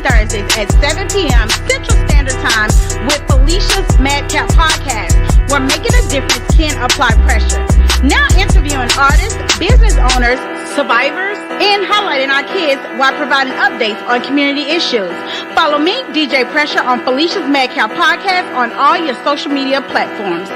Thursdays at 7 p.m. Central Standard Time with Felicia's Madcap Podcast, where making a difference can apply pressure. Now interviewing artists, business owners, survivors, and highlighting our kids while providing updates on community issues. Follow me, DJ Pressure, on Felicia's Madcap Podcast on all your social media platforms.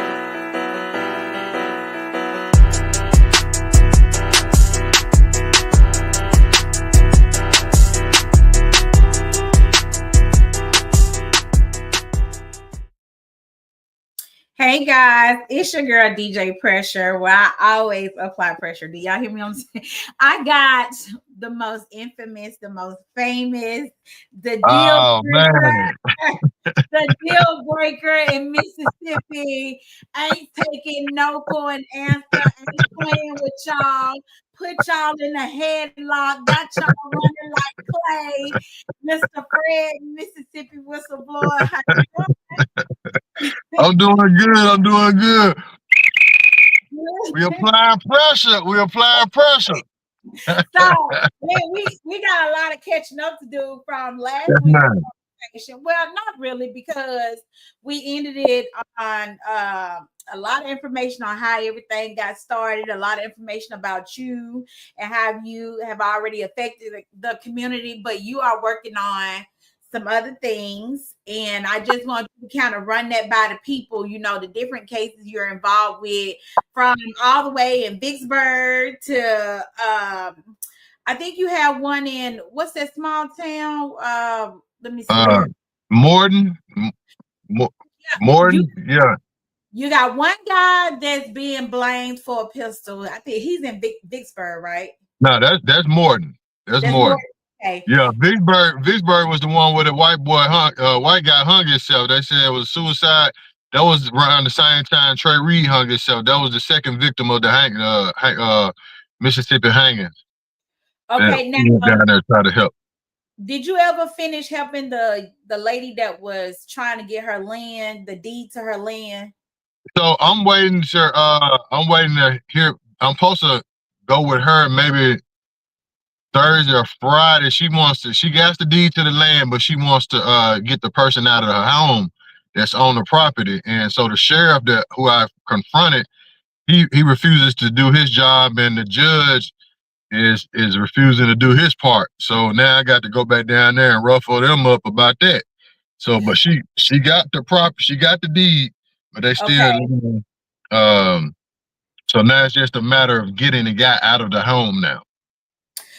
Hey guys, it's your girl DJ Pressure, where I always apply pressure. Do y'all hear me? I'm saying I got the most infamous, the most famous, the deal breaker, the deal breaker in Mississippi. Ain't taking no for an answer. Ain't playing with y'all. Put y'all in a headlock. Got y'all running like clay. Mr. Fred, Mississippi Whistleblower. How you doing? I'm doing good. We applying pressure. So we got a lot of catching up to do from last week's conversation. Well, not really, because we ended it on a lot of information on how everything got started, a lot of information about you and how you have already affected the community, but you are working on some other things, and I just want to kind of run that by the people, you know, the different cases you're involved with, from all the way in Vicksburg to I think you have one in, what's that small town? Let me see. Morden. Yeah. You got one guy that's being blamed for a pistol. I think he's in Vicksburg, right? No, that's Morden. That's Morden. Okay. Yeah, Vicksburg was the one where the white guy hung himself. They said it was suicide. That was around the same time Trey Reed hung himself. That was the second victim of the Mississippi hangings. Okay, now down there trying to help. Did you ever finish helping the lady that was trying to get her land, the deed to her land? So I'm waiting, sir. I'm waiting to hear. I'm supposed to go with her maybe Thursday or Friday. She got the deed to the land, but she wants to get the person out of her home that's on the property. And so the sheriff who I confronted, he refuses to do his job, and the judge is refusing to do his part. So now I got to go back down there and ruffle them up about that. So, but she got the deed, but they still so now it's just a matter of getting the guy out of the home now.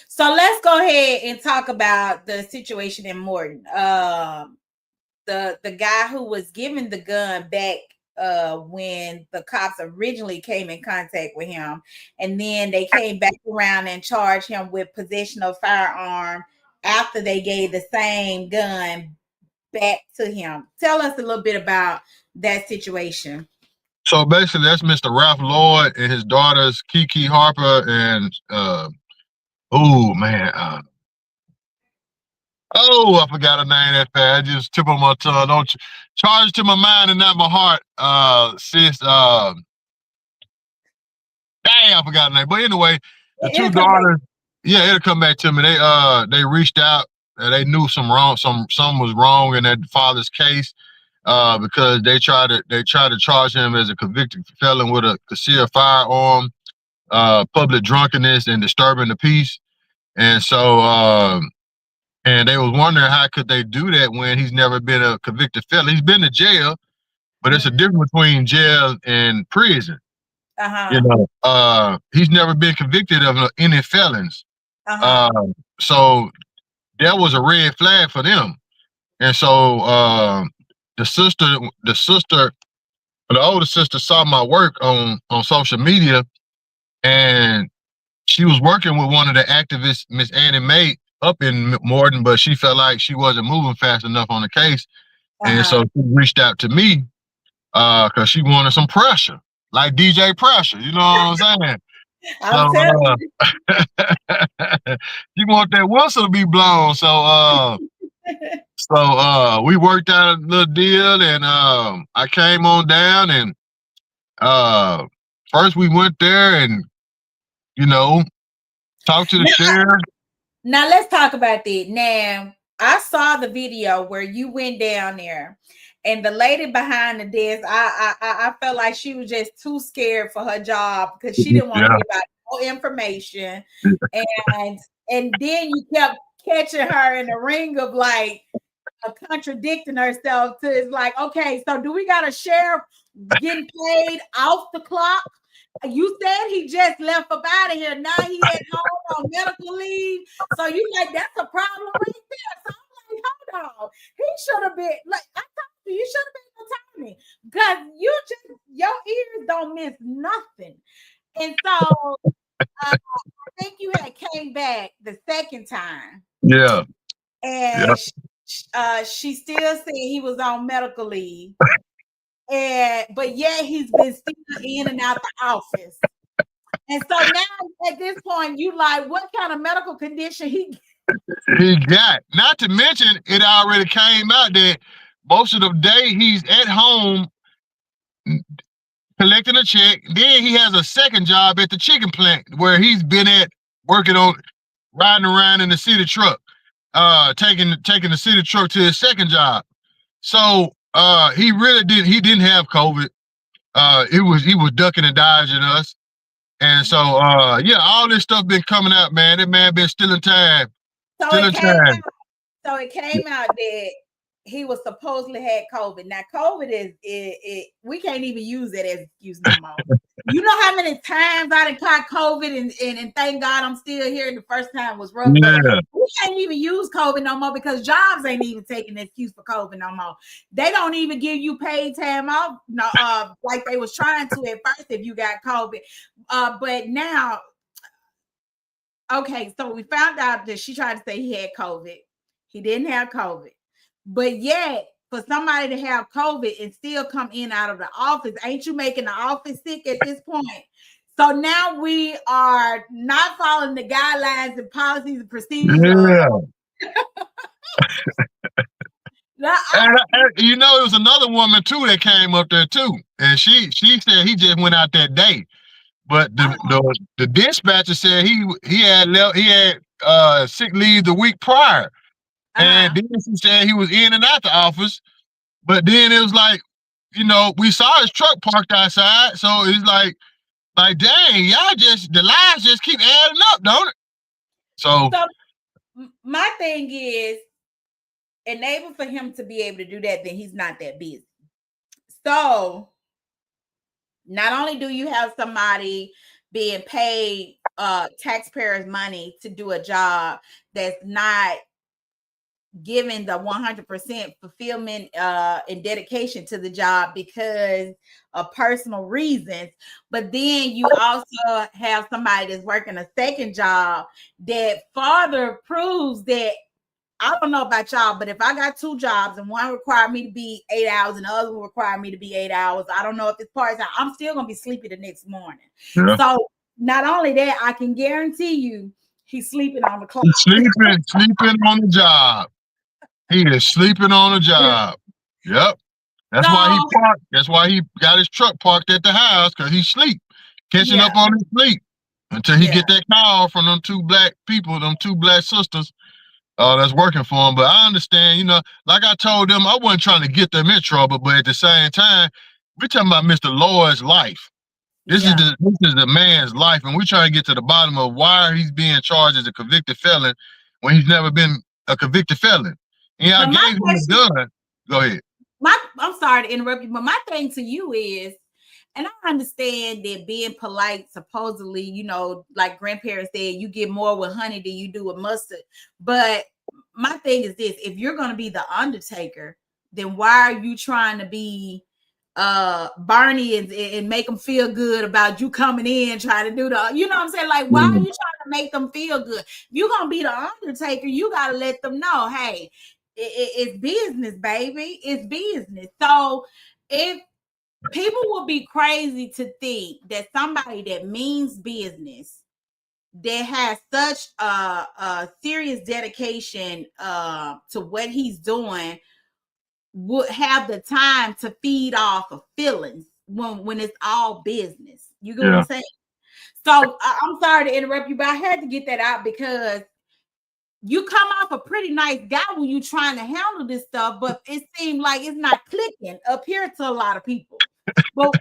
So let's go ahead and talk about the situation in Morton. The guy who was given the gun back when the cops originally came in contact with him, and then they came back around and charged him with possession of firearm after they gave the same gun back to him. Tell us a little bit about that situation. So basically, that's Mr. Ralph Lloyd and his daughters, Kiki Harper and oh man. I forgot her name that fast. I just tip on my tongue. Don't charge it to my mind and not my heart. Sis. Dang, I forgot her name. But anyway, the two daughters. Yeah, it'll come back to me. They reached out. They knew something was wrong in their father's case. Because they tried to charge him as a convicted felon with a concealed firearm, public drunkenness, and disturbing the peace. And so, and they was wondering how could they do that when he's never been a convicted felon. He's been to jail, but it's a difference between jail and prison. You know, he's never been convicted of any felons. So that was a red flag for them. And so the older sister saw my work on social media, and she was working with one of the activists, Miss Annie Mae, up in Morton, but she felt like she wasn't moving fast enough on the case. And so she reached out to me because she wanted some pressure, like DJ Pressure, you know what I'm saying? She want that whistle to be blown. So we worked out a little deal, and I came on down, and first we went there and, talked to the sheriff. Now let's talk about that. Now, I saw the video where you went down there, and the lady behind the desk, I felt like she was just too scared for her job because she didn't want to give out no information, and then you kept catching her in the ring of like contradicting herself. To it's like, okay, so do we got a sheriff getting paid off the clock? You said he just left up out of here. Now he at home on medical leave. So you like that's a problem right there. So I'm like, hold on. He should have been like I told you, you should have been an attorney because you just your ears don't miss nothing. And so I think you had came back the second time. Yeah. And she still said he was on medical leave. But yeah, he's been still in and out the office. And so now at this point, you like, what kind of medical condition he got? Not to mention, it already came out that most of the day he's at home collecting a check. Then he has a second job at the chicken plant where he's been at working on riding around in the city truck, taking the city truck to his second job. So he really didn't have COVID. He was ducking and dodging us. And so all this stuff been coming out, man. That man been stealing time. So it came out that he was supposedly had COVID. Now, COVID is we can't even use that as an excuse no more. You know how many times I done caught COVID and thank God I'm still here. And the first time was rough. Yeah. We can't even use COVID no more because jobs ain't even taking an excuse for COVID no more. They don't even give you paid time off, like they was trying to at first if you got COVID. But now, okay, so we found out that she tried to say he had COVID. He didn't have COVID. But yet, for somebody to have COVID and still come in out of the office, ain't you making the office sick at this point? So now we are not following the guidelines and policies and procedures. Yeah. And you know, it was another woman too that came up there too, and she said he just went out that day, but the dispatcher said he had sick leave the week prior, and then she said he was in and out the office, but then it was like, you know, we saw his truck parked outside, so it's like dang, y'all the lies just keep adding up, don't it? So my thing is, enable for him to be able to do that, then he's not that busy. So not only do you have somebody being paid taxpayers' money to do a job that's not giving the 100% fulfillment and dedication to the job because of personal reasons, but then you also have somebody that's working a second job that further proves that, I don't know about y'all, but if I got two jobs and one required me to be 8 hours and the other one required me to be 8 hours, I don't know if it's part-time, I'm still going to be sleepy the next morning. Yeah. So not only that, I can guarantee you he's sleeping on the clock. Sleeping on the job. He is sleeping on the job. Yep. That's why he parked. That's why he got his truck parked at the house, because he sleep, catching up on his sleep until he get that call from them two black people, them two black sisters that's working for him. But I understand, you know, like I told them, I wasn't trying to get them in trouble, but at the same time, we're talking about Mr. Lloyd's life. This is the man's life, and we're trying to get to the bottom of why he's being charged as a convicted felon when he's never been a convicted felon. Yeah, I gave him a gun. Go ahead. I'm sorry to interrupt you, but my thing to you is, and I understand that being polite, supposedly, you know, like grandparents said, you get more with honey than you do with mustard. But my thing is this: if you're going to be the Undertaker, then why are you trying to be Barney and make them feel good about you coming in trying to do the, you know what I'm saying? Like, why are you trying to make them feel good? If you're going to be the Undertaker, you got to let them know, hey, it's business, baby. It's business. So if people will be crazy to think that somebody that means business, that has such a serious dedication to what he's doing, would have the time to feed off of feelings when it's all business. You get what I'm saying? So I'm sorry to interrupt you, but I had to get that out because you come off a pretty nice guy when you're trying to handle this stuff, but it seemed like it's not clicking up here to a lot of people. But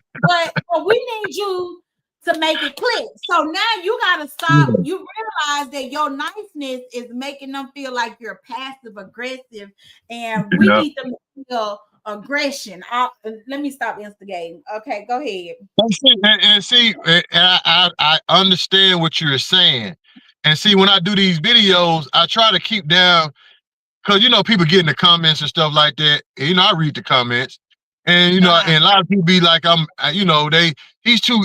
we need you to make it click. So now you gotta stop. You realize that your niceness is making them feel like you're passive aggressive, and we need them to feel aggression. Let me stop instigating. Okay, go ahead. I understand what you're saying. And see, when I do these videos, I try to keep down, because people get in the comments and stuff like that. And, I read the comments, and and a lot of people be like, he's too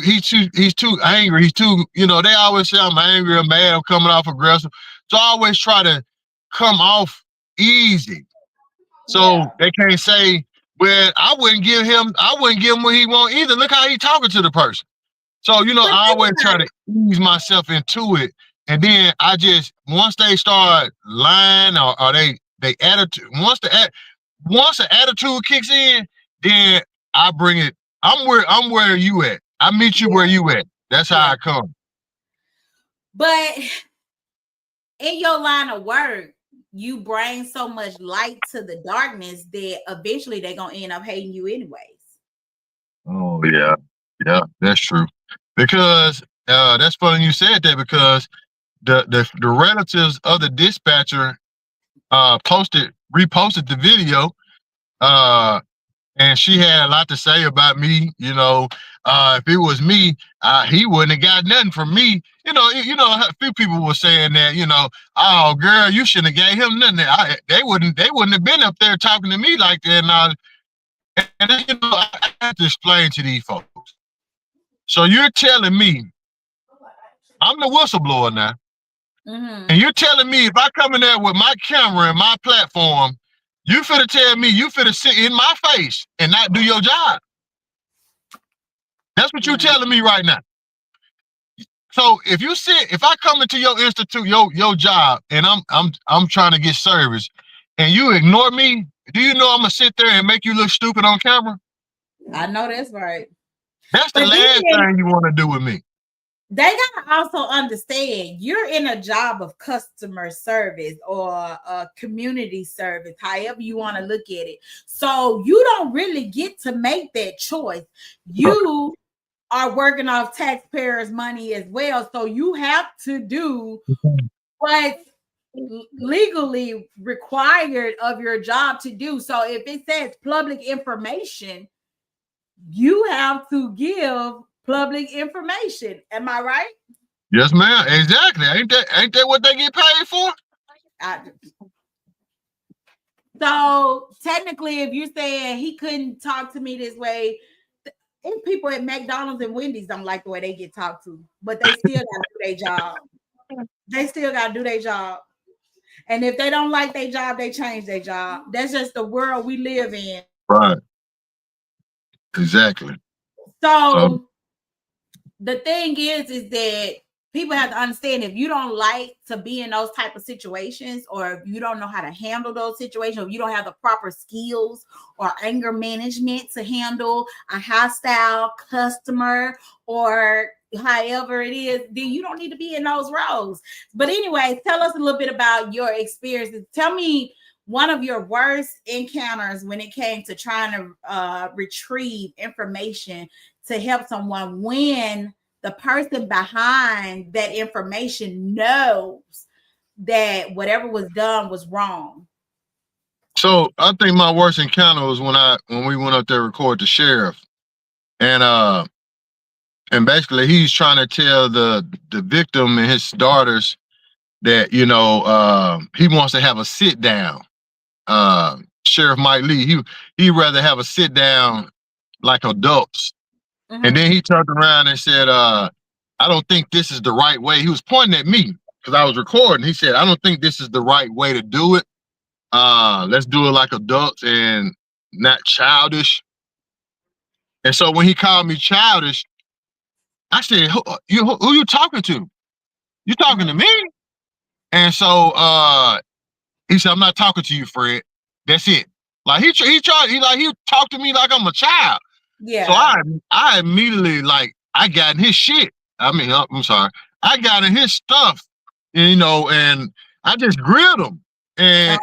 angry. He's too, they always say I'm angry or mad. I'm coming off aggressive. So I always try to come off easy, so they can't say, well, I wouldn't give him what he want either. Look how he talking to the person. So, I always try to ease myself into it. And then I just, once they start lying or they attitude, once the attitude kicks in, then I bring it. I'm where you at. I meet you where you at. That's how I come. But in your line of work, you bring so much light to the darkness that eventually they're gonna end up hating you anyways. Oh yeah, that's true. Because that's funny you said that, because the relatives of the dispatcher reposted the video, and she had a lot to say about me. If it was me, he wouldn't have got nothing from me. A few people were saying that, oh girl, you shouldn't have gave him nothing. They wouldn't have been up there talking to me like that. And then, I have to explain to these folks. So you're telling me I'm the whistleblower now, and you're telling me if I come in there with my camera and my platform, you finna tell me you finna sit in my face and not do your job? That's what you're telling me right now. So if I come into your institute, your job, and I'm trying to get service, and you ignore me, do you know I'm gonna sit there and make you look stupid on camera? I know that's right. That's the last thing you want to do with me. They gotta also understand you're in a job of customer service or community service, however you want to look at it. So you don't really get to make that choice. You are working off taxpayers' money as well. So you have to do what's legally required of your job to do. So if it says public information, you have to give public information. Am I right? Yes, ma'am. Exactly. Ain't that what they get paid for? So technically, if you're saying he couldn't talk to me this way, and people at McDonald's and Wendy's don't like the way they get talked to, but they still got to do their job. They still got to do their job. And if they don't like their job, they change their job. That's just the world we live in. Right. Exactly. So the thing is that people have to understand, if you don't like to be in those type of situations, or if you don't know how to handle those situations, or if you don't have the proper skills or anger management to handle a hostile customer or however it is, then you don't need to be in those roles. But anyway, tell us a little bit about your experiences. Tell me one of your worst encounters when it came to trying to retrieve information to help someone, when the person behind that information knows that whatever was done was wrong. So I think my worst encounter was when we went up there to record the sheriff, and basically he's trying to tell the victim and his daughters that he wants to have a sit down. Sheriff Mike Lee, he'd rather have a sit down like adults. And then he turned around and said, I don't think this is the right way. He was pointing at me because I was recording. He said, I don't think this is the right way to do it. Let's do it like adults and not childish. And so when he called me childish, I said, who you talking to? You talking to me? And so he said, I'm not talking to you, Fred. That's it. Like he talked to me like I'm a child. Yeah. So I immediately, I got in his shit. I mean, I'm sorry. I got in his stuff, and I just grilled him. And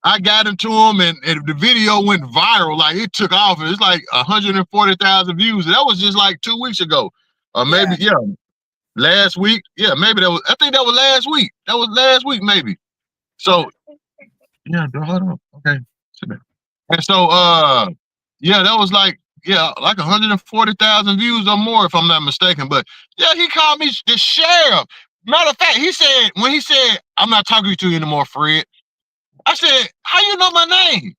I got into him, and the video went viral. Like, it took off. It's like 140,000 views. That was just like 2 weeks ago, or maybe last week. Yeah, maybe that was. I think that was last week. That was last week, maybe. So hold on. Okay. And so that was like 140,000 views or more, if I'm not mistaken. But yeah, he called me the sheriff. Matter of fact, when he said, I'm not talking to you anymore, Fred. I said, how you know my name?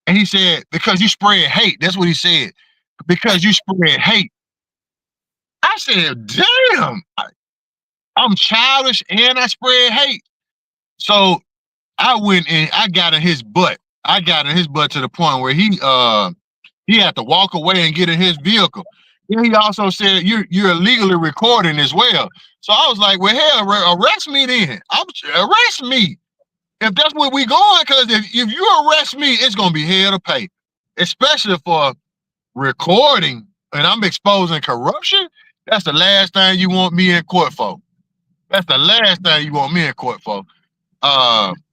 And he said, because you spread hate. That's what he said. Because you spread hate. I said, damn, I'm childish and I spread hate. So I went and I got in his butt. I got in his butt to the point where he had to walk away and get in his vehicle. Then he also said, you're illegally recording as well. So I was like, well, hell, arrest me then. Arrest me. If that's where we going, because if you arrest me, it's going to be hell to pay. Especially for recording, and I'm exposing corruption. That's the last thing you want me in court for. That's the last thing you want me in court for.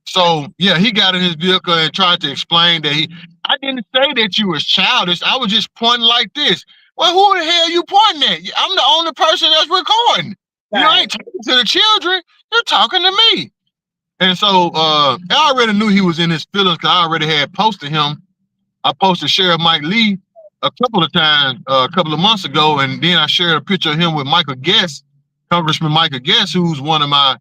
So yeah, he got in his vehicle and tried to explain that I didn't say that you was childish. I was just pointing like this. Well, who the hell you pointing at? I'm the only person that's recording. Right. You ain't talking to the children. You're talking to me. And so I already knew he was in his feelings because I already had posted him. I posted Sheriff Mike Lee a couple of times, a couple of months ago, and then I shared a picture of him with Michael Guest, Congressman Michael Guest, who's one of my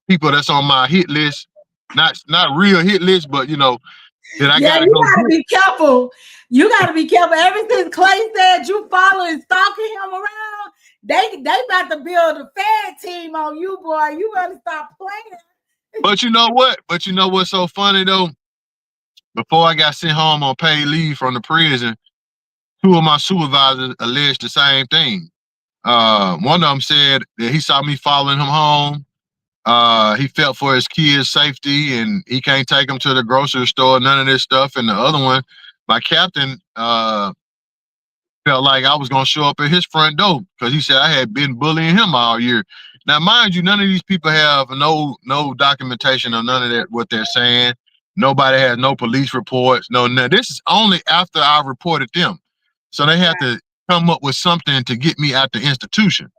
people that's on my hit list. Not real hit list, but that I gotta go. You gotta be careful. You gotta be careful. Ever since Clay said you following, stalking him around, they about to build a fan team on you, boy. You better stop playing. But you know what? What's so funny though? Before I got sent home on paid leave from the prison, two of my supervisors alleged the same thing. One of them said that he saw me following him home. He felt for his kids' safety and he can't take them to the grocery store, none of this stuff. And the other one, my captain, felt like I was going to show up at his front door because he said I had been bullying him all year. Now, mind you, none of these people have no documentation of none of that, what they're saying. Nobody has no police reports. No. This is only after I reported them. So they had to come up with something to get me out the institution.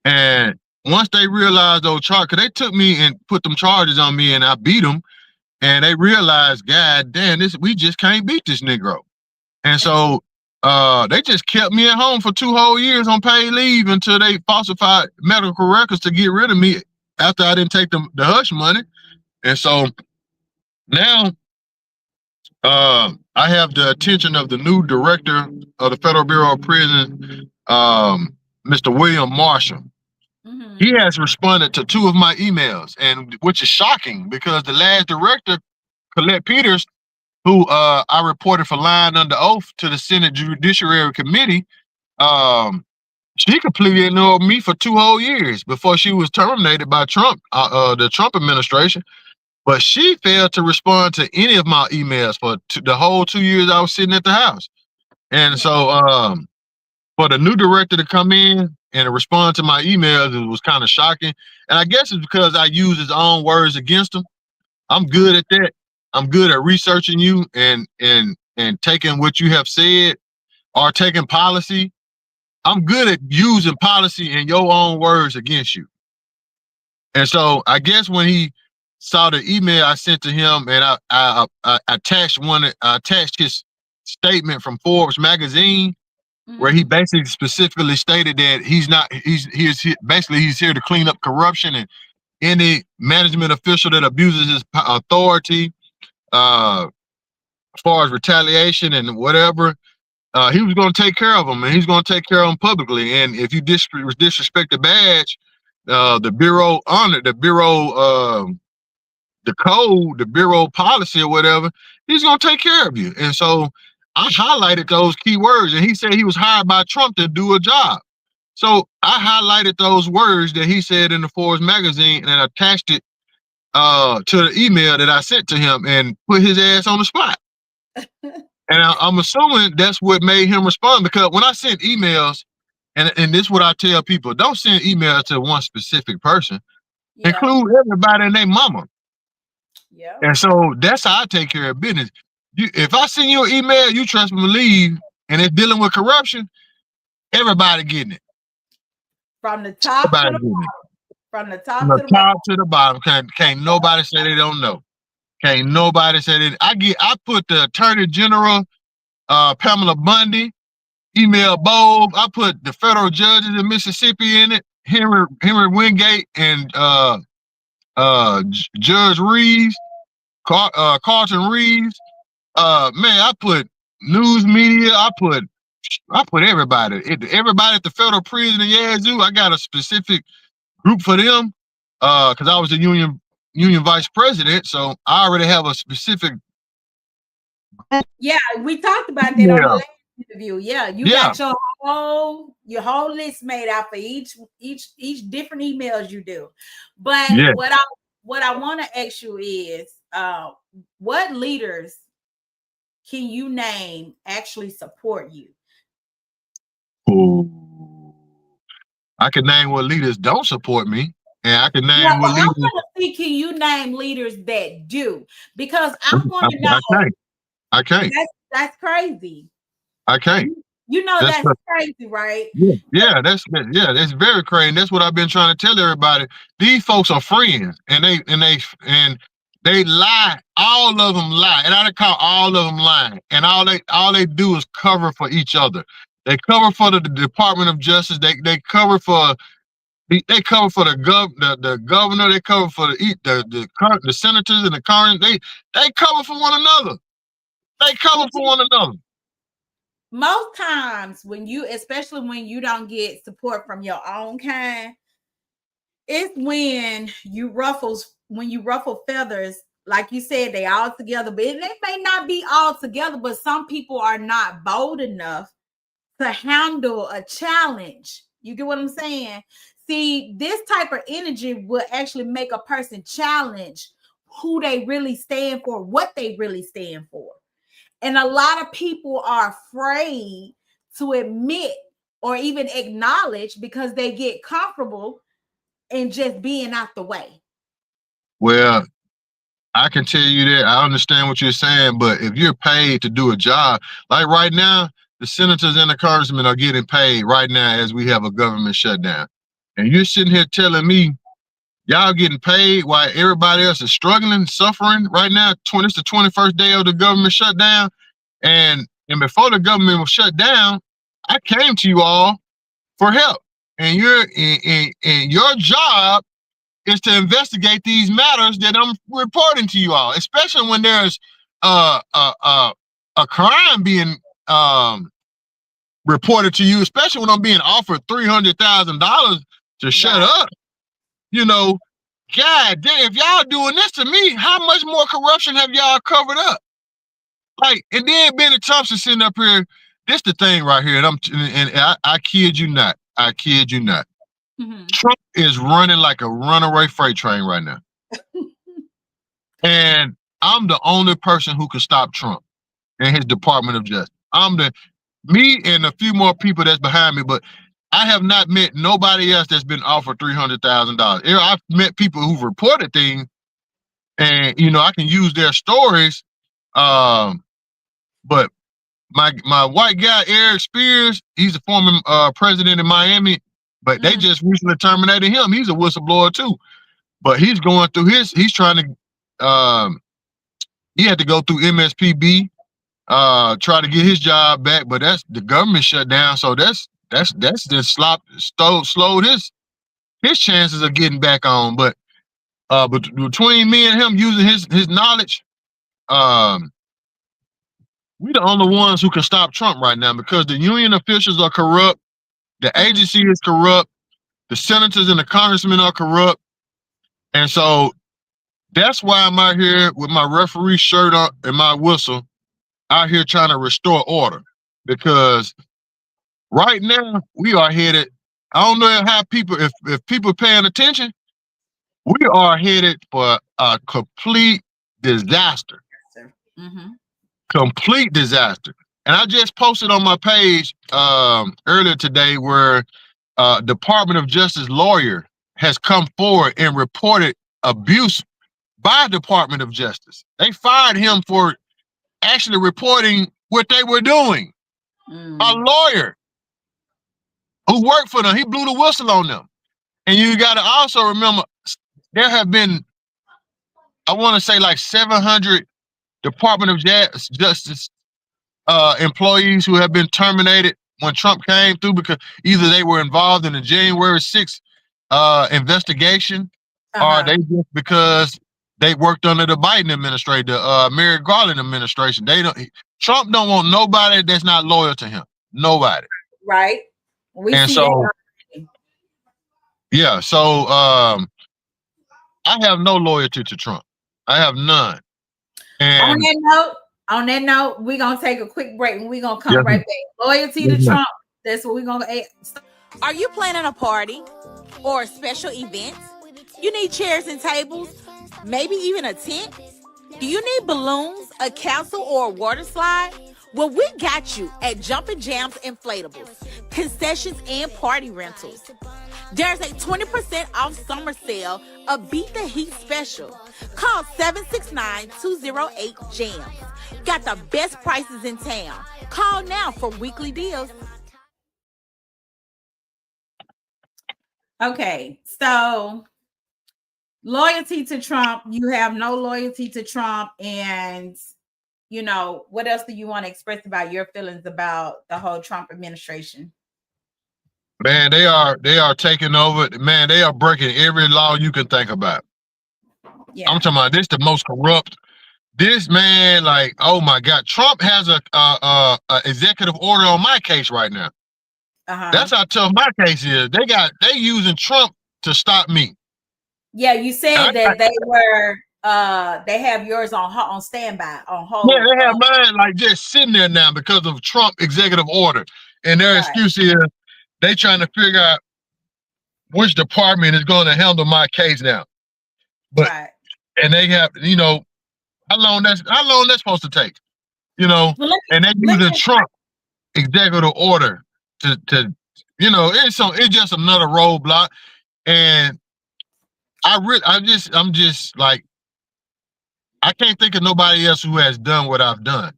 And once they realized those charges, because they took me and put them charges on me and I beat them, and they realized, God damn, we just can't beat this Negro. And so they just kept me at home for 2 whole years on paid leave until they falsified medical records to get rid of me after I didn't take the hush money. And so now I have the attention of the new director of the Federal Bureau of Prisons, Mr. William Marshall. Mm-hmm. He has responded to 2 of my emails, and which is shocking because the last director, Colette Peters, who I reported for lying under oath to the Senate Judiciary Committee, she completely ignored me for 2 whole years before she was terminated by Trump, the Trump administration. But she failed to respond to any of my emails for the whole 2 years I was sitting at the house. And so for the new director to come in and respond to my emails, it was kind of shocking. And I guess it's because I use his own words against him. I'm good at that. I'm good at researching you and taking what you have said or taking policy. I'm good at using policy in your own words against you. And so I guess when he saw the email I sent to him and I attached his statement from Forbes magazine, where he basically specifically stated that he's here to clean up corruption and any management official that abuses his authority, as far as retaliation and whatever, he was going to take care of them, and he's going to take care of them publicly. And if you disrespect the badge, the bureau honored the bureau, the code, the bureau policy or whatever, he's going to take care of you. And so I highlighted those key words, and he said he was hired by Trump to do a job. So I highlighted those words that he said in the Forbes magazine and attached it to the email that I sent to him and put his ass on the spot. And I'm assuming that's what made him respond, because when I sent emails, and this is what I tell people, don't send emails to one specific person. Yeah. include everybody and their mama. Yeah. And so that's how I take care of business. If I send you an email, you trust me to believe, and it's dealing with corruption, everybody getting it. From the top to the Everybody getting it. From the From top the to the bottom. top to the bottom. Can't nobody say they don't know. Can't nobody say that. I put the Attorney General, Pamela Bundy, email Bob. I put the federal judges in Mississippi in it, Henry Wingate and Judge Reeves, Carlton Reeves. Man, I put news media. I put everybody. Everybody at the federal prison in Yazoo. I got a specific group for them. Because I was the union vice president, so I already have a specific. Yeah, we talked about that on the Yeah. last interview. Yeah, you got your whole list made out for each different emails you do. But what I want to ask you is, what leaders can you name actually support you? Ooh. I can name what leaders don't support me, and I can name what leaders. I want to see, can you name leaders that do? Because I want to know. I can't. That's crazy. I can't. You know that's crazy, right? Yeah, that's very crazy. That's what I've been trying to tell everybody. These folks are friends, and they lie. All of them lie, and I call all of them lying. And all they do is cover for each other. They cover for the Department of Justice. They cover for the governor. They cover for the senators and the current. They cover for one another. They cover for one another. Most times especially when you don't get support from your own kind, it's when you ruffle feathers. Like you said, they all together, but they may not be all together, but some people are not bold enough to handle a challenge. You get what I'm saying? See, this type of energy will actually make a person challenge who they really stand for, what they really stand for. And a lot of people are afraid to admit or even acknowledge because they get comfortable in just being out the way. Well, I can tell you that I understand what you're saying, but if you're paid to do a job, like right now, the senators and the congressmen are getting paid right now as we have a government shutdown. And you're sitting here telling me y'all getting paid while everybody else is struggling, suffering right now. It's the 21st day of the government shutdown. And before the government was shut down, I came to you all for help. And your job is to investigate these matters that I'm reporting to you all, especially when there's a crime being reported to you, especially when I'm being offered $300,000 to shut up. You know, God damn, if y'all doing this to me, how much more corruption have y'all covered up? Like, and then Benny Thompson sitting up here. This the thing right here, and I kid you not. I kid you not. Mm-hmm. Trump is running like a runaway freight train right now. And I'm the only person who can stop Trump and his Department of Justice. Me and a few more people that's behind me, but I have not met nobody else that's been offered $300,000. I've met people who've reported things, and I can use their stories. But my white guy Eric Spears, he's a former president in Miami, but they just recently terminated him. He's a whistleblower too, but he's going through he's trying to he had to go through MSPB, try to get his job back, but that's the government shut down, so that's just slowed his chances of getting back on. But between me and him using his knowledge, we the only ones who can stop Trump right now, because the union officials are corrupt, the agency is corrupt, the senators and the congressmen are corrupt, and so that's why I'm out here with my referee shirt on and my whistle, out here trying to restore order. Because right now we are headed, I don't know how people, if people paying attention, we are headed for a complete disaster. Mm-hmm. Complete disaster. And I just posted on my page earlier today where Department of Justice lawyer has come forward and reported abuse by Department of Justice. They fired him for actually reporting what they were doing. A lawyer who worked for them, he blew the whistle on them. And you got to also remember, there have been, I want to say like 700 Department of Justice employees who have been terminated when Trump came through because either they were involved in the January 6th investigation, or they just because they worked under the Biden administration, the Merrick Garland administration. Trump don't want nobody that's not loyal to him. Nobody. Right. We and see so, that. Yeah. So I have no loyalty to Trump. I have none. And on that note, we're gonna take a quick break and we're gonna come right back. Loyalty to Trump. That's what we're gonna ask. Are you planning a party or special events? You need chairs and tables, maybe even a tent? Do you need balloons, a council, or a water slide? Well, we got you at Jumpin' Jams Inflatables, concessions and party rentals. There's a 20% off summer sale, a Beat the Heat special. Call 769-208-JAMS. Got the best prices in town. Call now for weekly deals. Okay, so loyalty to Trump, you have no loyalty to Trump, and you know, what else do you want to express about your feelings about the whole Trump administration? Man, they are taking over. Man, they are breaking every law you can think about. Yeah. I'm talking about this the most corrupt. This man, like, oh my God, Trump has a executive order on my case right now. That's how tough my case is. They using Trump to stop me. Yeah, you said that they were they have yours on standby, on hold. Yeah, they have mine like just sitting there now because of Trump executive order. And their excuse is they trying to figure out which department is going to handle my case now. But and they have, you know, how long that's supposed to take, you know, and they using Trump executive order to you know, it's just another roadblock. And I'm just like, I can't think of nobody else who has done what I've done.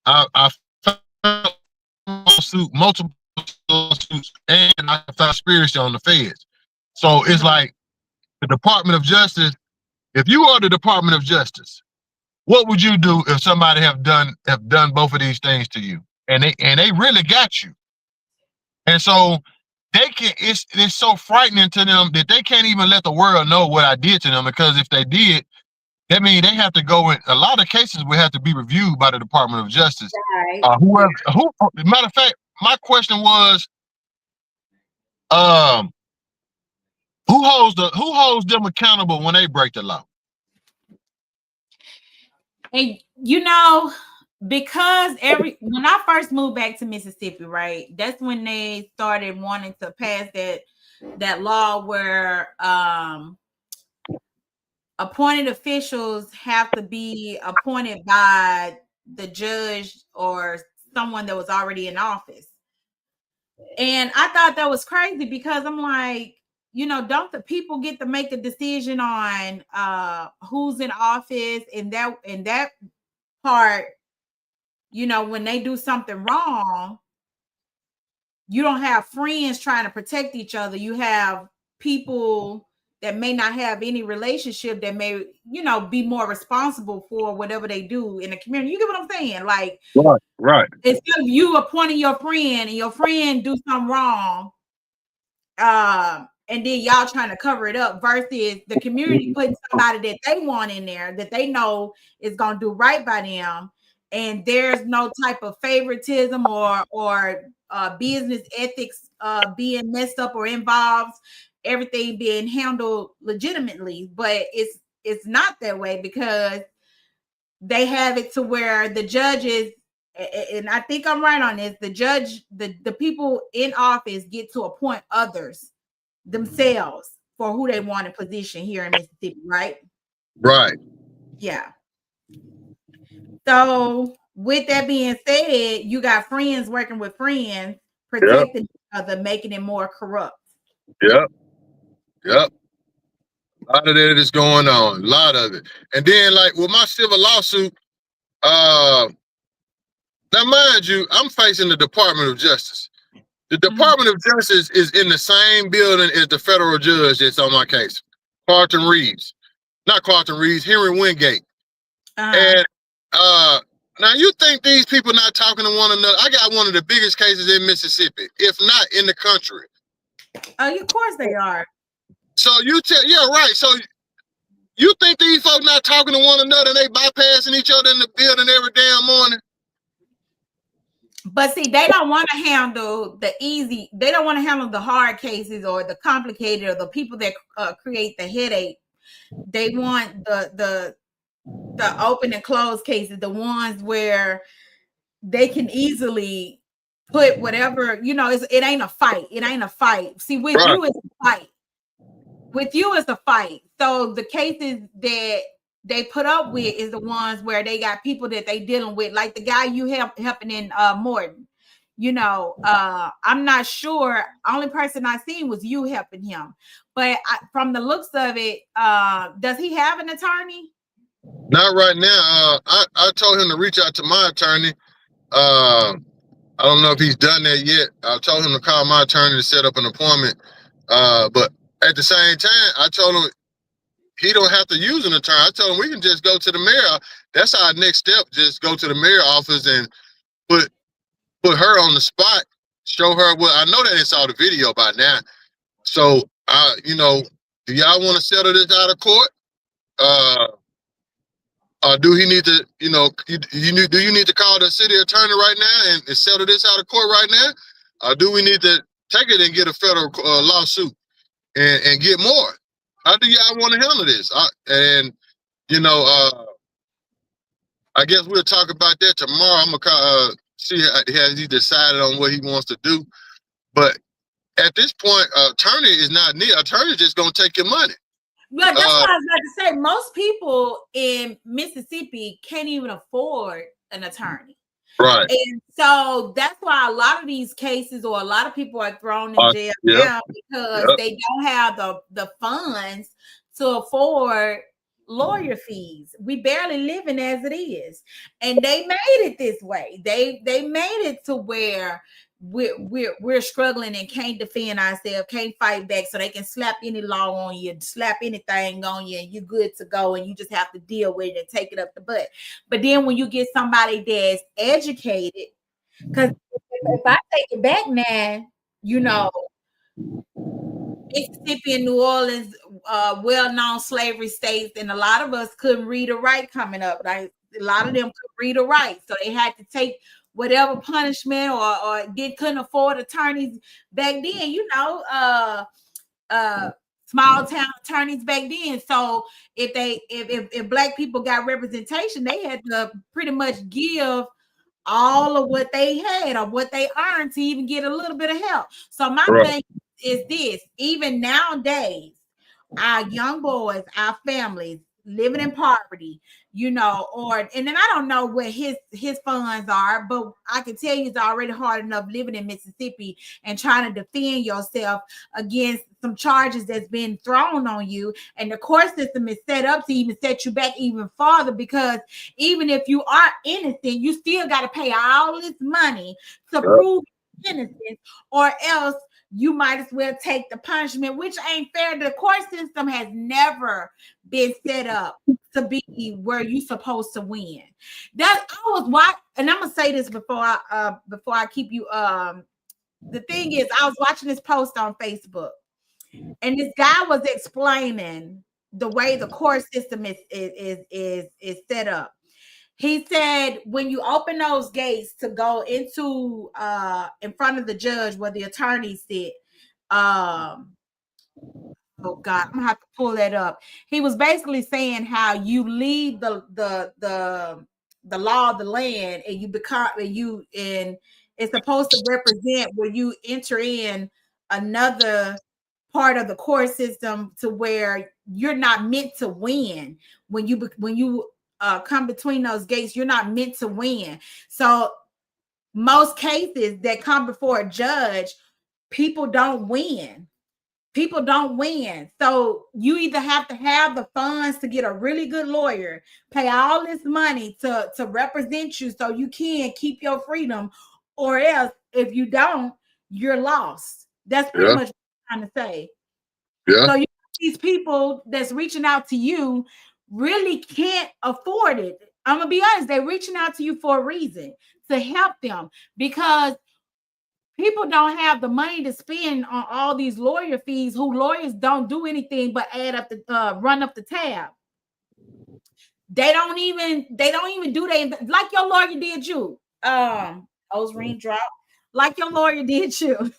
I multiple lawsuits, and I found conspiracy on the feds. So it's like the Department of Justice. If you are the Department of Justice, what would you do if somebody have done both of these things to you, and they really got you? And so they can. It's so frightening to them that they can't even let the world know what I did to them, because if they did, that means they have to go in. A lot of cases will have to be reviewed by the Department of Justice. Who? Matter of fact, my question was, who holds them accountable when they break the law? And you know, because when I first moved back to Mississippi, right, that's when they started wanting to pass that law where appointed officials have to be appointed by the judge or someone that was already in office. And I thought that was crazy, because I'm like, you know, don't the people get to make a decision on who's in office? And that part, you know, when they do something wrong, you don't have friends trying to protect each other. You have people that may not have any relationship that may, you know, be more responsible for whatever they do in the community. You get what I'm saying? Like, right. Instead of you appointing your friend and your friend do something wrong, and then y'all trying to cover it up, versus the community putting somebody that they want in there that they know is going to do right by them, and there's no type of favoritism or business ethics being messed up or involved, everything being handled legitimately. But it's not that way, because they have it to where the judges, and I think I'm right on this, the judge, the people in office get to appoint others themselves for who they want in position here in Mississippi, right? Right. Yeah. So with that being said, you got friends working with friends, protecting each other, making it more corrupt. Yep. Yep. A lot of that is going on. A lot of it. And then, like, with my civil lawsuit, now mind you, I'm facing the Department of Justice. The Department of Justice is in the same building as the federal judge that's on my case, Carlton Reeves. Not Carlton Reeves, Henry Wingate. And now you think these people not talking to one another? I got one of the biggest cases in Mississippi, if not in the country. Oh, of course they are. So you tell, yeah, right. So you think these folks not talking to one another and they bypassing each other in the building every damn morning? But see, they don't want to handle the easy. They don't want to handle the hard cases or the complicated or the people that create the headache. They want the open and closed cases, the ones where they can easily put whatever, you know, it ain't a fight. It ain't a fight. See, with you, it's a fight. With you, it's a fight. So the cases that they put up with is the ones where they got people that they dealing with, like the guy you helping in Morton. You know, I'm not sure. Only person I seen was you helping him. But from the looks of it, does he have an attorney? Not right now. I told him to reach out to my attorney. I don't know if he's done that yet. I told him to call my attorney to set up an appointment. But at the same time, I told him he don't have to use an attorney. I told him we can just go to the mayor. That's our next step. Just go to the mayor office and put her on the spot, show her what I know that they saw the video by now. So you know, do y'all want to settle this out of court? Do he need to, you know, do you need to call the city attorney right now and settle this out of court right now? Do we need to take it and get a federal lawsuit and get more? How do y'all want to handle this? And you know, I guess we'll talk about that tomorrow. I'm gonna see has he decided on what he wants to do. But at this point, attorney is not near. Attorney just gonna take your money. Well, that's what I was about to say. Most people in Mississippi can't even afford an attorney. Right. And so that's why a lot of these cases or a lot of people are thrown in jail now because they don't have the funds to afford lawyer fees. We barely living as it is. And they made it this way. They made it to where we're struggling and can't defend ourselves, can't fight back, so they can slap any law on you, slap anything on you, and you're good to go, and you just have to deal with it and take it up the butt. But then when you get somebody that's educated, because if I take it back now, you know, Mississippi and New Orleans, well-known slavery states, and a lot of us couldn't read or write coming up. Like a lot of them could read or write, so they had to take whatever punishment or couldn't afford attorneys back then, you know, small town attorneys back then. So if black people got representation, they had to pretty much give all of what they had or what they earned to even get a little bit of help. So my thing is this: even nowadays, our young boys, our families living in poverty, you know, and then I don't know what his funds are, but I can tell you it's already hard enough living in Mississippi and trying to defend yourself against some charges that's been thrown on you. And the court system is set up to even set you back even farther, because even if you are innocent, you still got to pay all this money to prove innocence, or else you might as well take the punishment, which ain't fair. The court system has never been set up to be where you're supposed to win. That I was watching, and I'm gonna say this before I keep you. The thing is, I was watching this post on Facebook, and this guy was explaining the way the court system is set up. He said when you open those gates to go into in front of the judge where the attorneys sit, oh God, I'm gonna have to pull that up. He was basically saying how you leave the law of the land and you become and it's supposed to represent where you enter in another part of the court system to where you're not meant to win. When you come between those gates, you're not meant to win. So most cases that come before a judge, people don't win. people don't win. So you either have to have the funds to get a really good lawyer, pay all this money to represent you so you can keep your freedom, or else if you don't, you're lost. That's pretty much what I'm trying to say. Yeah. So these people that's reaching out to you really can't afford it. I'm gonna be honest, they're reaching out to you for a reason, to help them, because people don't have the money to spend on all these lawyer fees, who lawyers don't do anything but add up the run up the tab. They don't even do they, like your lawyer did you. Those ring drop, like your lawyer did you.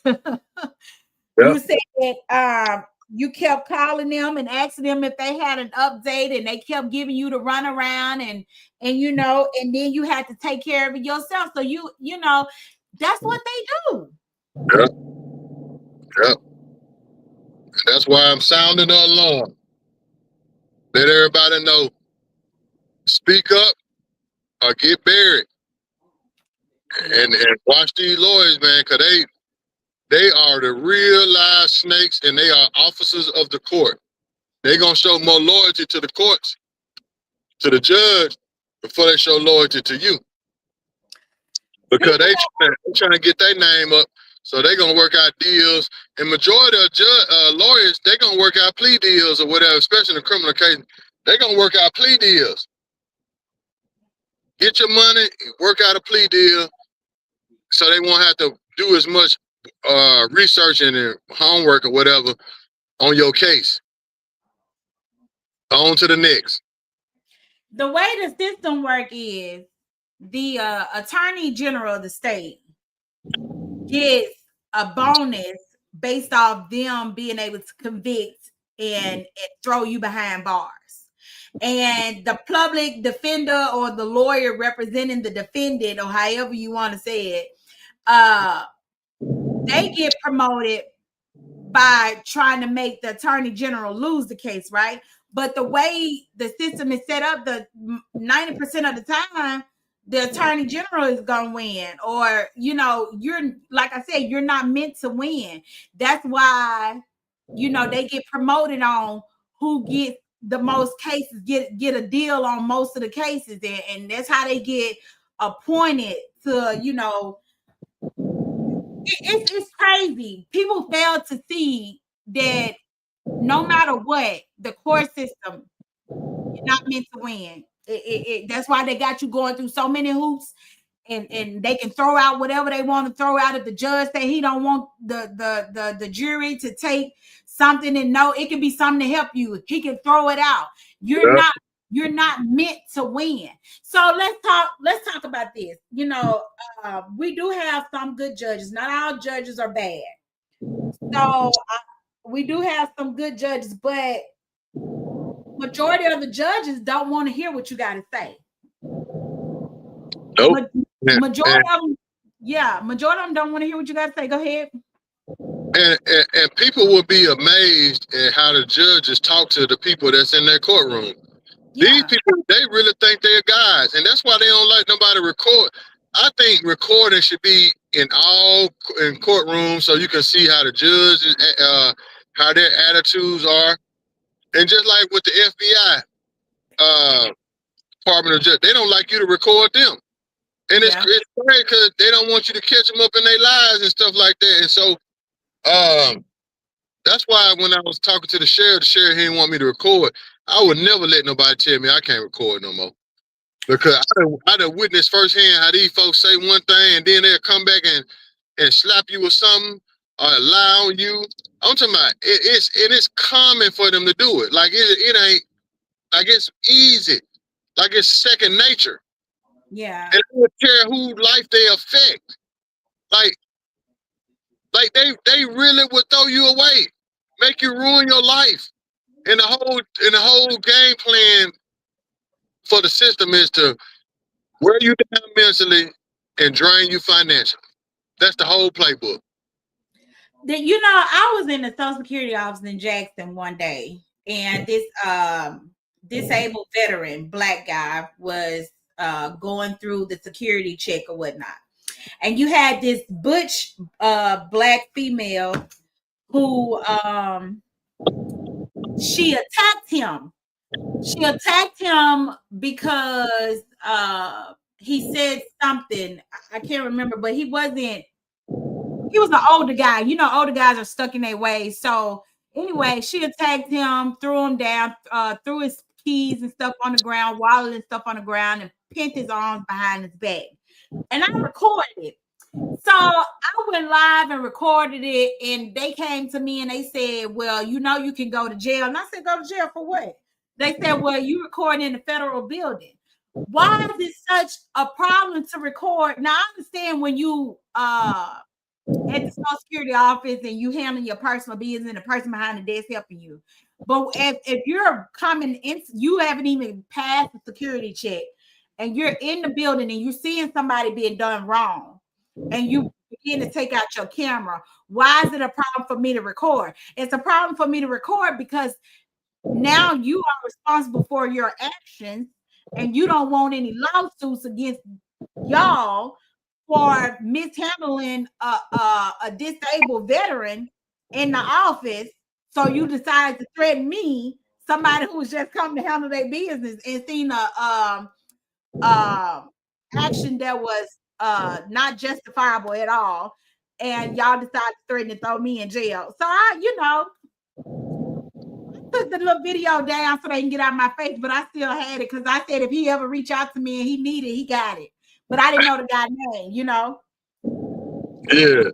You said you kept calling them and asking them if they had an update, and they kept giving you the run around, and you know, and then you had to take care of it yourself. So you know, that's what they do. Yeah. Yeah. That's why I'm sounding the alarm. Let everybody know. Speak up or get buried. And watch these lawyers, man, because they are the real live snakes, and they are officers of the court. They're going to show more loyalty to the courts, to the judge, before they show loyalty to you. Because they trying to get their name up, so they're going to work out deals. And majority of lawyers, they're going to work out plea deals or whatever, especially in the criminal case. They're going to work out plea deals. Get your money, work out a plea deal, so they won't have to do as much research and homework or whatever on your case. On to the next. The way the system work is the attorney general of the state gets a bonus based off them being able to convict and throw you behind bars. And the public defender or the lawyer representing the defendant, or however you want to say it, they get promoted by trying to make the attorney general lose the case, right? But the way the system is set up, the 90% of the time, the attorney general is gonna win. Or, you know, you're, like I said, you're not meant to win. That's why, you know, they get promoted on who gets the most cases, get a deal on most of the cases, and that's how they get appointed to, you know. It's crazy. People fail to see that no matter what, the court system, you're not meant to win. That's why they got you going through so many hoops, and they can throw out whatever they want to throw out. If the judge say he don't want the jury to take something, and no, it can be something to help you, he can throw it out. You're not meant to win. So let's talk about this. You know, we do have some good judges. Not all judges are bad. So we do have some good judges, but majority of the judges don't want to hear what you got to say. Nope. Majority of them don't want to hear what you got to say. Go ahead. And people will be amazed at how the judges talk to the people that's in their courtroom. Yeah. These people, they really think they're guys, and that's why they don't like nobody record. I think recording should be in courtrooms, so you can see how the judges, how their attitudes are. And just like with the FBI, Department of Justice, they don't like you to record them. And it's great because they don't want you to catch them up in their lies and stuff like that. And so that's why when I was talking to the sheriff he didn't want me to record. I would never let nobody tell me I can't record no more. Because I done witnessed firsthand how these folks say one thing and then they'll come back and slap you with something or lie on you. I'm talking about it's common for them to do it. Like it ain't, like it's easy. Like it's second nature. Yeah. And I don't care who life they affect. Like they really would throw you away, make you ruin your life. And the whole game plan for the system is to wear you down mentally and drain you financially. That's the whole playbook. You know, I was in the Social Security office in Jackson one day, and this disabled veteran black guy was going through the security check or whatnot. And you had this butch black female who she attacked him. She attacked him because he said something. I can't remember, but he was an older guy. You know, older guys are stuck in their ways. So anyway, she attacked him, threw him down, threw his keys and stuff on the ground, wallet and stuff on the ground, and pinned his arms behind his back. And I recorded it. So I went live and recorded it, and they came to me and they said, well, you know, you can go to jail. And I said, go to jail for what? They said, well, you recording in the federal building. Why is it such a problem to record? Now, I understand when you at the Social Security office and you handle your personal business and the person behind the desk helping you. But if you're coming in, you haven't even passed the security check, and you're in the building and you're seeing somebody being done wrong, and you begin to take out your camera, why is it a problem for me to record? It's a problem for me to record because now you are responsible for your actions, and you don't want any lawsuits against y'all for mishandling a disabled veteran in the office. So you decided to threaten me, somebody who was just coming to handle their business, and seen a action that was not justifiable at all, and y'all decided to threaten to throw me in jail. So I took the little video down so they can get out of my face, but I still had it because I said if he ever reach out to me and he needed, he got it. But I didn't know the guy's name, you know. Yeah.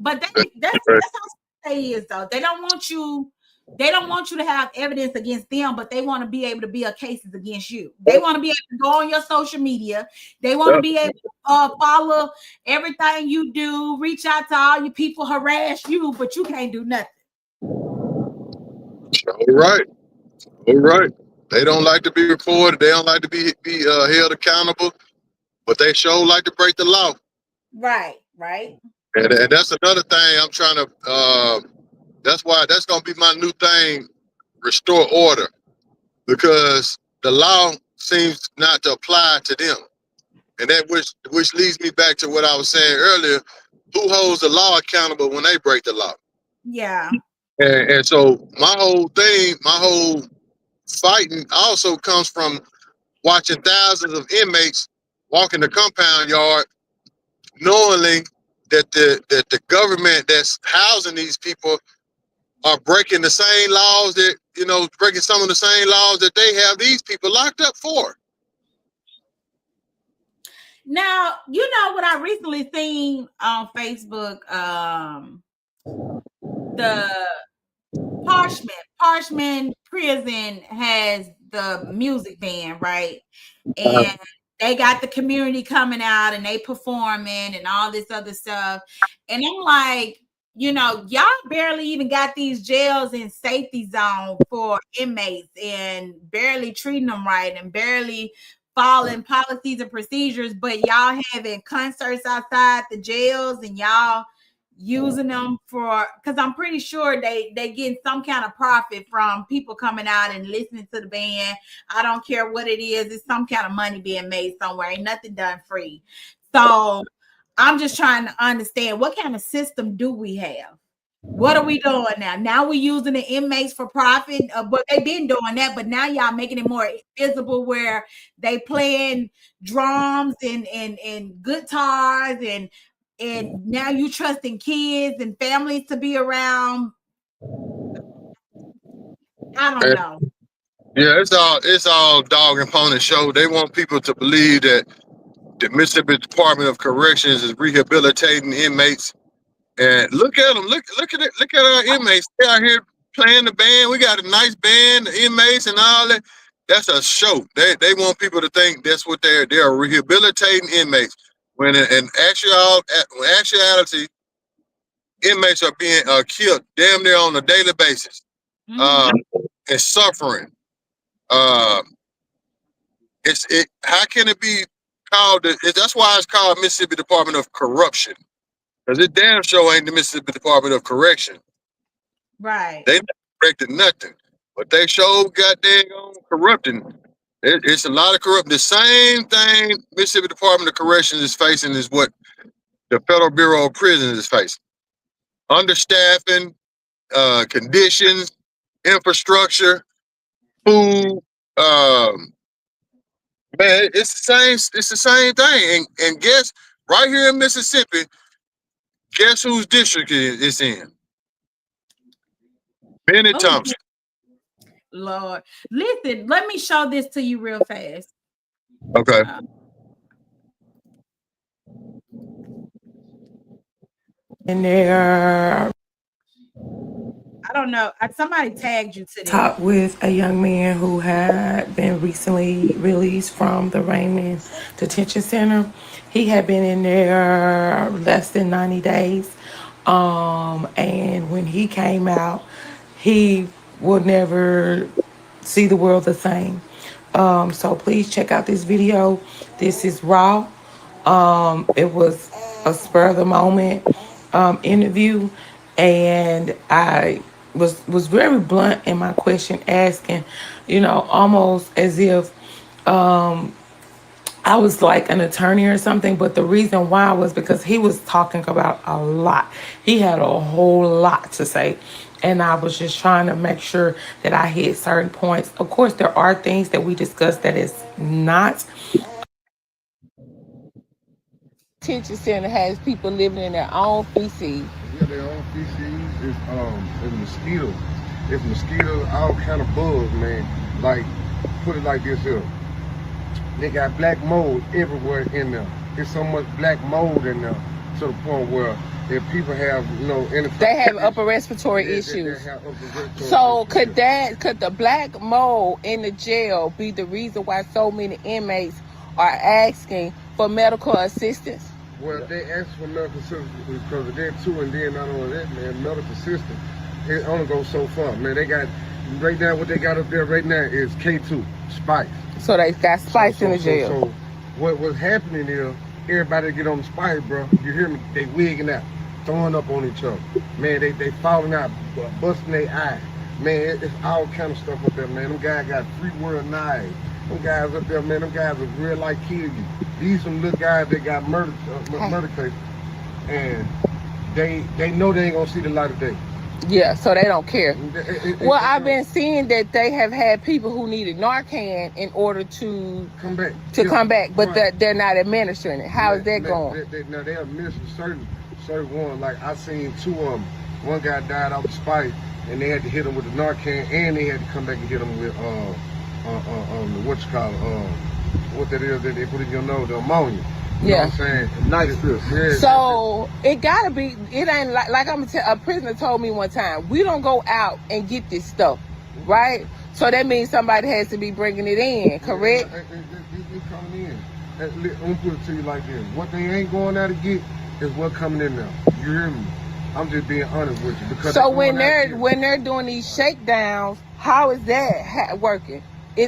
But that's how they is though. They don't want you to have evidence against them, but they want to be able to build cases against you. They want to be able to go on your social media. They want to be able to follow everything you do, reach out to all your people, harass you, but you can't do nothing. All right. They don't like to be reported. They don't like to be held accountable, but they sure like to break the law. Right. And that's another thing I'm trying to. That's why that's gonna be my new thing. Restore order, because the law seems not to apply to them, and that which leads me back to what I was saying earlier. Who holds the law accountable when they break the law? Yeah. And so my whole fighting also comes from watching thousands of inmates walk in the compound yard, knowingly that the government that's housing these people are breaking the same laws that, breaking some of the same laws that they have these people locked up for. Now, you know what I recently seen on Facebook, the Parchman prison has the music band, right? And they got the community coming out and they performing and all this other stuff. And I'm like, y'all barely even got these jails in safety zone for inmates and barely treating them right and barely following policies and procedures, but y'all having concerts outside the jails and y'all using them for, because I'm pretty sure they getting some kind of profit from people coming out and listening to the band. I don't care what it is. It's some kind of money being made somewhere. Ain't nothing done free. So I'm just trying to understand, what kind of system do we have? What are we doing now? Now we're using the inmates for profit, but they've been doing that, but now y'all making it more visible where they playing drums and guitars and now you trusting kids and families to be around. I don't know. Yeah, it's all dog and pony show. They want people to believe that the Mississippi Department of Corrections is rehabilitating inmates. And look at them. Look at it. Look at our inmates. They out here playing the band. We got a nice band, the inmates and all that. That's a show. They want people to think that's what they're rehabilitating inmates. When in actuality, inmates are being killed damn near on a daily basis, and suffering. How can it be called? That's why it's called Mississippi Department of Corruption, because it damn sure ain't the Mississippi Department of Correction. Right. They never corrected nothing, but they sure got dang on corrupting. It's a lot of corruption. The same thing Mississippi Department of Corrections is facing is what the Federal Bureau of Prisons is facing. Understaffing, conditions, infrastructure, food. Man, it's the same. It's the same thing. And guess right here in Mississippi, guess whose district it's in? Bennett Thompson. Lord, listen. Let me show this to you real fast. Okay. And there, I don't know. Somebody tagged you to this. Talked with a young man who had been recently released from the Raymond Detention Center. He had been in there less than 90 days. And when he came out, he would never see the world the same. So please check out this video. This is raw. It was a spur of the moment interview, and I was very blunt in my question, asking, almost as if I was like an attorney or something. But the reason why was because he was talking about a lot. He had a whole lot to say. And I was just trying to make sure that I hit certain points. Of course, there are things that we discussed that is not. Detention center has people living in their own feces. Yeah, their own feces. It's mosquitoes. It's mosquitoes, all kind of bugs, man. Like, put it like this here. They got black mold everywhere in there. There's so much black mold in there to the point where if people have, they have upper respiratory issues. So could the black mold in the jail be the reason why so many inmates are asking for medical assistance? Well, they ask for medical assistance because of that too, and then not only that, man, medical assistance, it only goes so far, man. They got, right now, what they got up there right now is K2, spice. So they got spice in the jail. So what's happening is, everybody get on the spice, bro. You hear me? They wigging out, throwing up on each other. Man, they falling out, busting their eyes. Man, it's all kind of stuff up there, man. Them guys got free world knives. Them guys up there, man, them guys will real life kill you. These some little guys that got murder cases, and they know they ain't gonna see the light of day. Yeah, so they don't care. Well, I've been seeing that they have had people who needed Narcan in order to come back, but they're not administering it. How is that going? Now they administer certain ones. Like I seen two of them. One guy died out of spite, and they had to hit him with the Narcan, and they had to come back and hit him with what that is that they put in your nose, the ammonia. You know what I'm saying? Nice. Yeah. So it gotta be. It ain't like I'm gonna tell. A prisoner told me one time, we don't go out and get this stuff, right? So that means somebody has to be bringing it in, correct? They coming in. I'm gonna put it to you like this: what they ain't going out to get is what coming in now. You hear me? I'm just being honest with you. Because so when they're doing these shakedowns, how is that working?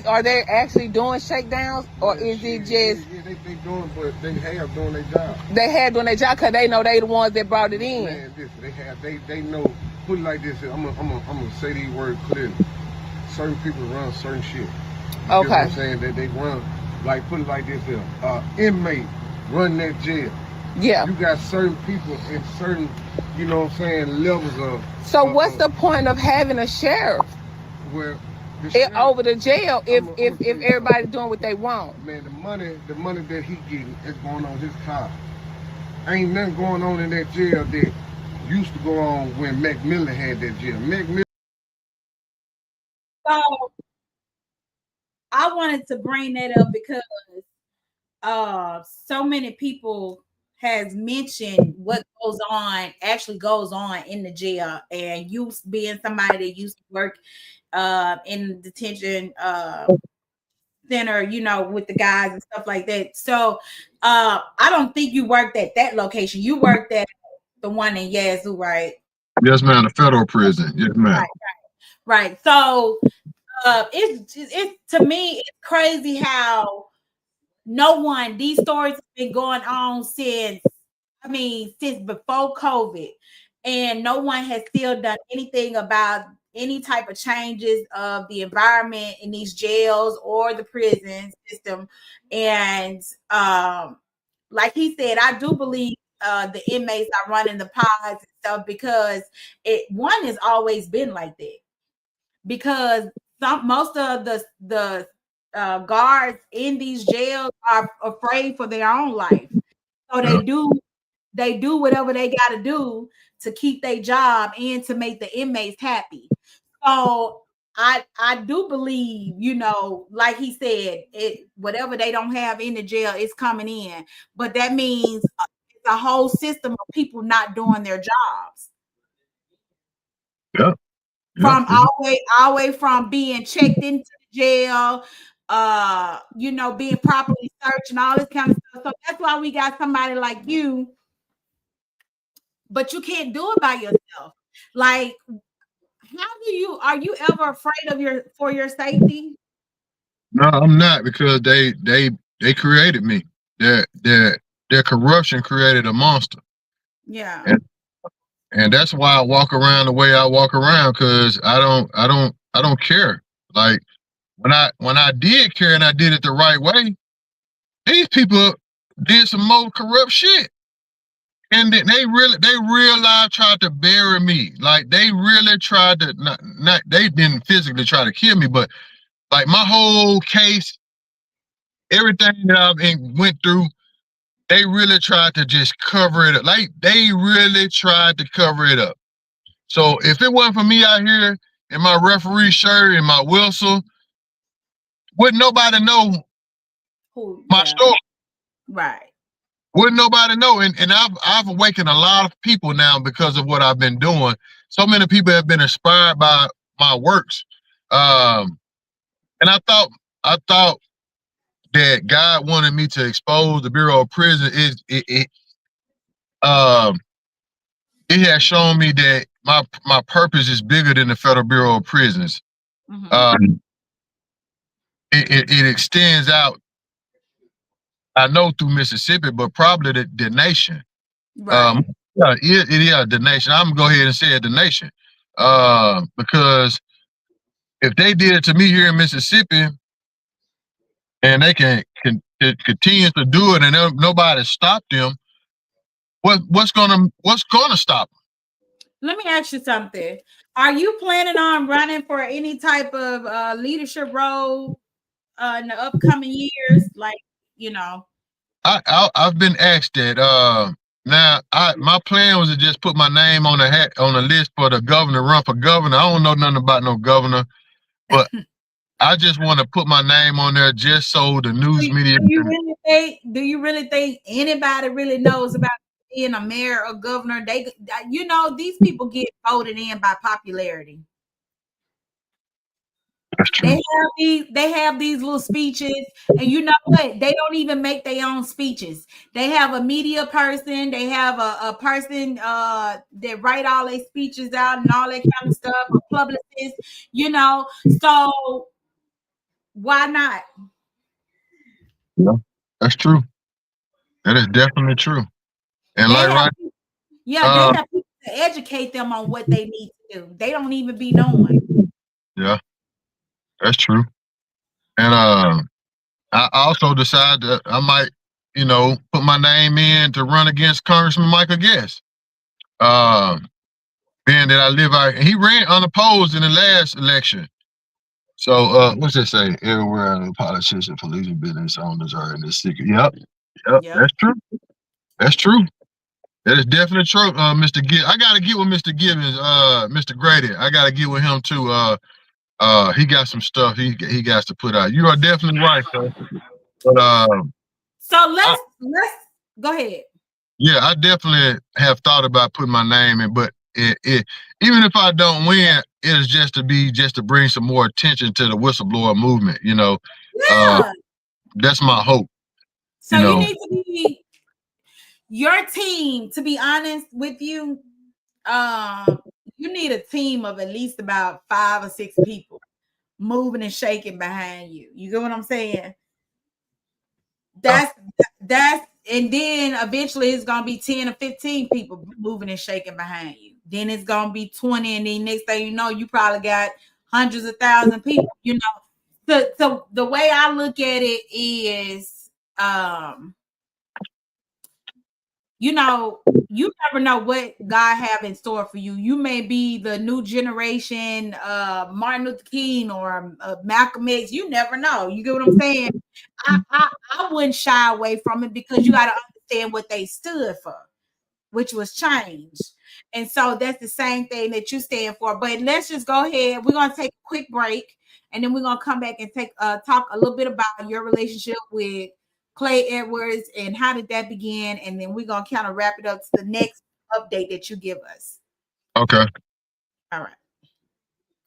Are they actually doing shakedowns, or is it just? Yeah, they doing, but they have doing their job. They have doing their job because they know they the ones that brought it in. Man, they know. Put it like this. I'm gonna say these words clearly. Certain people run certain shit. You know what I'm saying? That they run, like, put it like this here. Inmate run that jail. Yeah. You got certain people in certain, you know what I'm saying, levels of. So what's the point of having a sheriff? Well. Over the jail if everybody's doing what they want. Man, the money that he getting is going on his car. Ain't nothing going on in that jail that used to go on when McMillan had that jail. So I wanted to bring that up because so many people has mentioned what actually goes on in the jail, and you being somebody that used to work in detention center, with the guys and stuff like that. So I don't think you worked at that location. You worked at the one in Yazoo, right? Yes, ma'am. The federal prison. Yes, ma'am. Right. So it's to me, it's crazy how these stories have been going on since before COVID, and no one has still done anything about any type of changes of the environment in these jails or the prison system. And like he said, I do believe the inmates are running the pods and stuff, because one has always been like that. Because most of the guards in these jails are afraid for their own life, so they do whatever they got to do to keep their job and to make the inmates happy. So I do believe, like he said, whatever they don't have in the jail is coming in, but that means it's a whole system of people not doing their jobs. Yeah. From all the way from being checked into the jail, being properly searched and all this kind of stuff. So that's why we got somebody like you, but you can't do it by yourself. Like, are you ever afraid of for your safety? No, I'm not, because they created me. Their corruption created a monster. Yeah. And that's why I walk around the way I walk around, because I don't care. Like, when I did care and I did it the right way, these people did some more corrupt shit. And then they real life tried to bury me. Like, they really tried to not they didn't physically try to kill me, but like my whole case, everything that I've went through, they really tried to just cover it up. Like, they really tried to cover it up. So if it wasn't for me out here in my referee shirt and my whistle, wouldn't nobody know my story. Right. Wouldn't nobody know. And I've awakened a lot of people now because of what I've been doing. So many people have been inspired by my works. And I thought that God wanted me to expose the Bureau of Prison. It has shown me that my purpose is bigger than the Federal Bureau of Prisons. Mm-hmm. It extends out, I know, through Mississippi, but probably the nation. Right. Yeah, the nation. I'm gonna go ahead and say it, the nation. Because if they did it to me here in Mississippi, and they can continue to do it, and nobody stop them, what's gonna stop them? Let me ask you something. Are you planning on running for any type of leadership role in the upcoming years? Like, I've been asked that. Now my plan was to just put my name on the list for the governor, run for governor. I don't know nothing about no governor, but I just want to put my name on there just so the news media. Do you really think anybody really knows about being a mayor or governor? These people get voted in by popularity. That's true. They have these little speeches, and you know what? They don't even make their own speeches. They have a media person. They have a person that write all their speeches out and all that kind of stuff. A publicist, So why not? Yeah, that's true. That is definitely true. And they like have people to educate them on what they need to do. They don't even be knowing. Yeah, that's true. And I also decided that I might, put my name in to run against Congressman Michael Guest. Being that I live out, he ran unopposed in the last election. So what's that say? Everywhere the politician, police, and business owners are in this secret. Yep, that's true. That's true. That is definitely true, Mr. Gibbs. I gotta get with Mr. Gibbons, Mr. Grady. I gotta get with him too. He got some stuff he got to put out. You are definitely right, sir. But so let's go ahead. Yeah, I definitely have thought about putting my name in, but it even if I don't win, it is just to bring some more attention to the whistleblower movement. Yeah. That's my hope. So you need to be your team. To be honest with you, you need a team of at least about 5 or 6 people moving and shaking behind you. You get what I'm saying? That's and then eventually it's gonna be 10 or 15 people moving and shaking behind you. Then it's gonna be 20, and then next thing you know, you probably got hundreds of thousands of people. So the way I look at it is, you know, you never know what God have in store for you. You may be the new generation, Martin Luther King or Malcolm X. You never know. You get what I'm saying? I wouldn't shy away from it because you got to understand what they stood for, which was change. And so that's the same thing that you stand for. But let's just go ahead. We're gonna take a quick break, and then we're gonna come back and talk a little bit about your relationship with Clay Edwards and how did that begin, and then we're gonna kind of wrap it up to the next update that you give us. Okay. All right.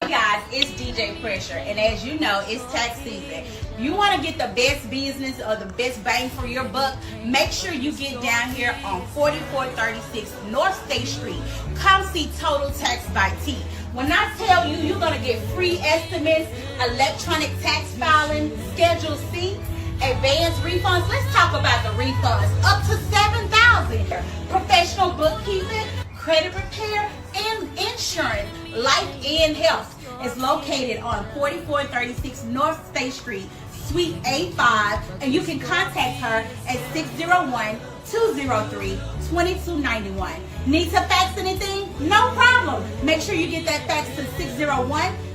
Hey guys, it's DJ Pressure, and as you know, it's tax season. You want to get the best business or the best bang for your buck, make sure you get down here on 4436 North State Street. Come see Total Tax by T. When I tell you you're going to get free estimates, electronic tax filing, Schedule C, advanced refunds. Let's talk about the refunds. Up to $7,000. Professional bookkeeping, credit repair, and insurance, life and health. Is located on 4436 North State Street, Suite A5, and you can contact her at 601-203-2291. Need to fax anything? No problem. Make sure you get that fax to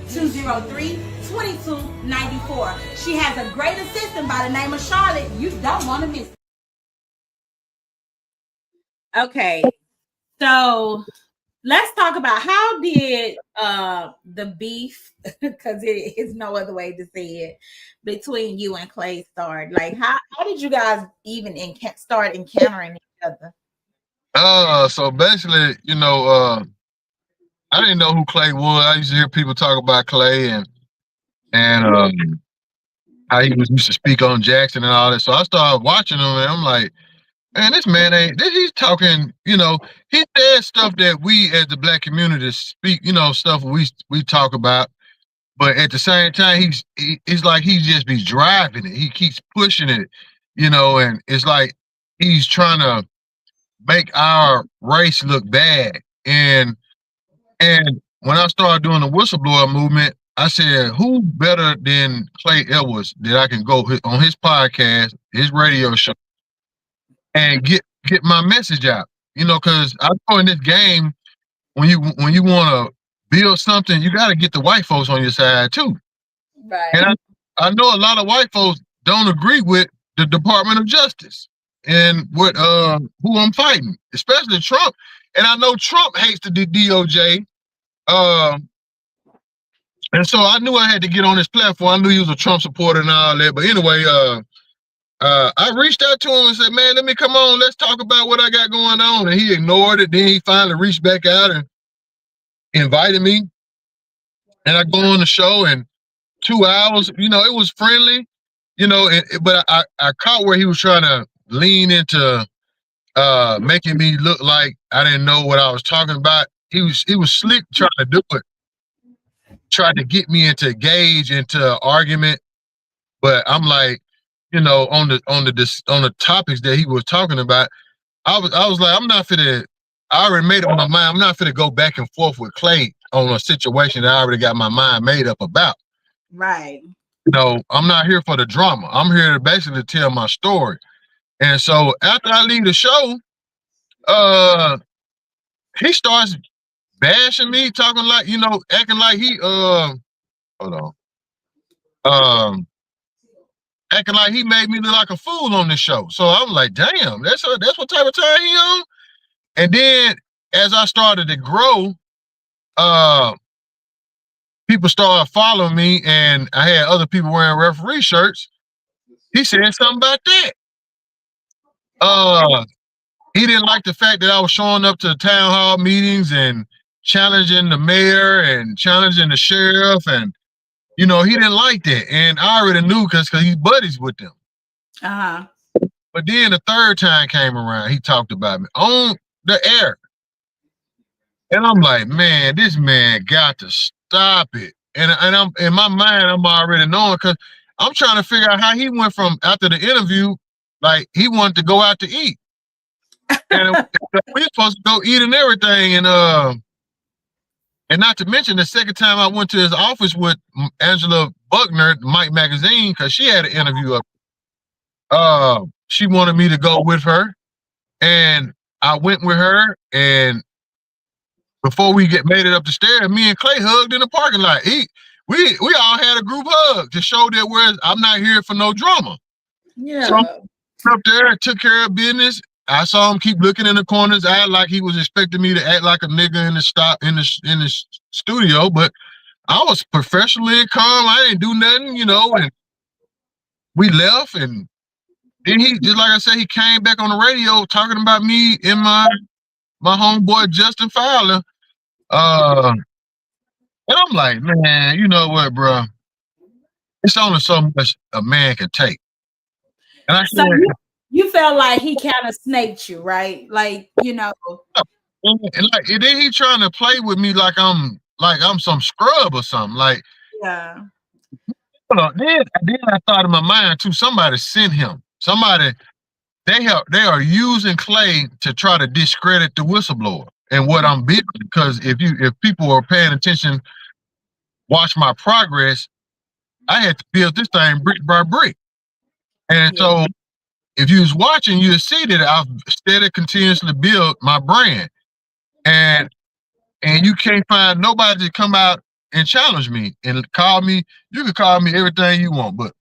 601-203-2294. She has a great assistant by the name of Charlotte. You don't want to miss it. Okay, so let's talk about how did the beef, because it is no other way to say it, between you and Clay start. Like, how did you guys even start encountering each other? So basically, I didn't know who Clay was. I used to hear people talk about Clay and how he used to speak on Jackson and all that. So I started watching him, and I'm like, man, this man he's talking, he says stuff that we as the Black community speak, stuff we talk about. But at the same time, it's like he just be driving it. He keeps pushing it, and it's like he's trying to make our race look bad. And when I started doing the whistleblower movement, I said, who better than Clay Edwards that I can go on his podcast, his radio show, and get my message out? Because I know in this game, when you want to build something, you got to get the white folks on your side too. Right. And I know a lot of white folks don't agree with the Department of Justice and what who I'm fighting, especially Trump. And I know Trump hates the DOJ. And so I knew I had to get on this platform. I knew he was a Trump supporter and all that. But anyway, I reached out to him and said, man, let me come on. Let's talk about what I got going on. And he ignored it. Then he finally reached back out and invited me. And I go on the show, and 2 hours, it was friendly, but I caught where he was trying to lean into making me look like I didn't know what I was talking about. He was slick trying to do it. Tried to get me into engage into an argument, but I'm like, on the topics that he was talking about, I was like, I'm not finna. I already made up my mind. I'm not finna go back and forth with Clay on a situation that I already got my mind made up about. Right. I'm not here for the drama. I'm here to basically tell my story. And so after I leave the show, he starts bashing me, talking like, acting like he acting like he made me look like a fool on this show. So I'm like, damn, that's what type of time he on. And then as I started to grow, people started following me, and I had other people wearing referee shirts. He said something about that. He didn't like the fact that I was showing up to town hall meetings and challenging the mayor and challenging the sheriff, and he didn't like that. And I already knew because he's buddies with them. Uh-huh. But then the third time came around, he talked about me on the air. And I'm like, man, this man got to stop it. And I'm in my mind, I'm already knowing, because I'm trying to figure out how he went from after the interview, like he wanted to go out to eat. And we're supposed to go eat and everything. And not to mention the second time I went to his office with Angela Buckner, Mike Magazine, because she had an interview up. She wanted me to go with her. And I went with her, and before we made it up the stairs, me and Clay hugged in the parking lot. We all had a group hug to show that I'm not here for no drama. Yeah. So I up there and took care of business. I saw him keep looking in the corners, act like he was expecting me to act like a nigga in the studio, but I was professionally calm. I didn't do nothing, you know, and we left. And then he, just like I said, he came back on the radio talking about me and my homeboy Justin Fowler. And I'm like, man, you know what, bro? It's only so much a man can take. And I so you felt like he kind of snaked you, right? Like, you know. And then he trying to play with me like I'm some scrub or something. Like, yeah. Then I thought in my mind too, somebody sent him. Somebody, they are using Clay to try to discredit the whistleblower and what I'm building. Because if people are paying attention, watch my progress, I had to build this thing brick by brick. And so if you was watching, you'll see that I've steadily continuously build my brand. And you can't find nobody to come out and challenge me and call me. You can call me everything you want, but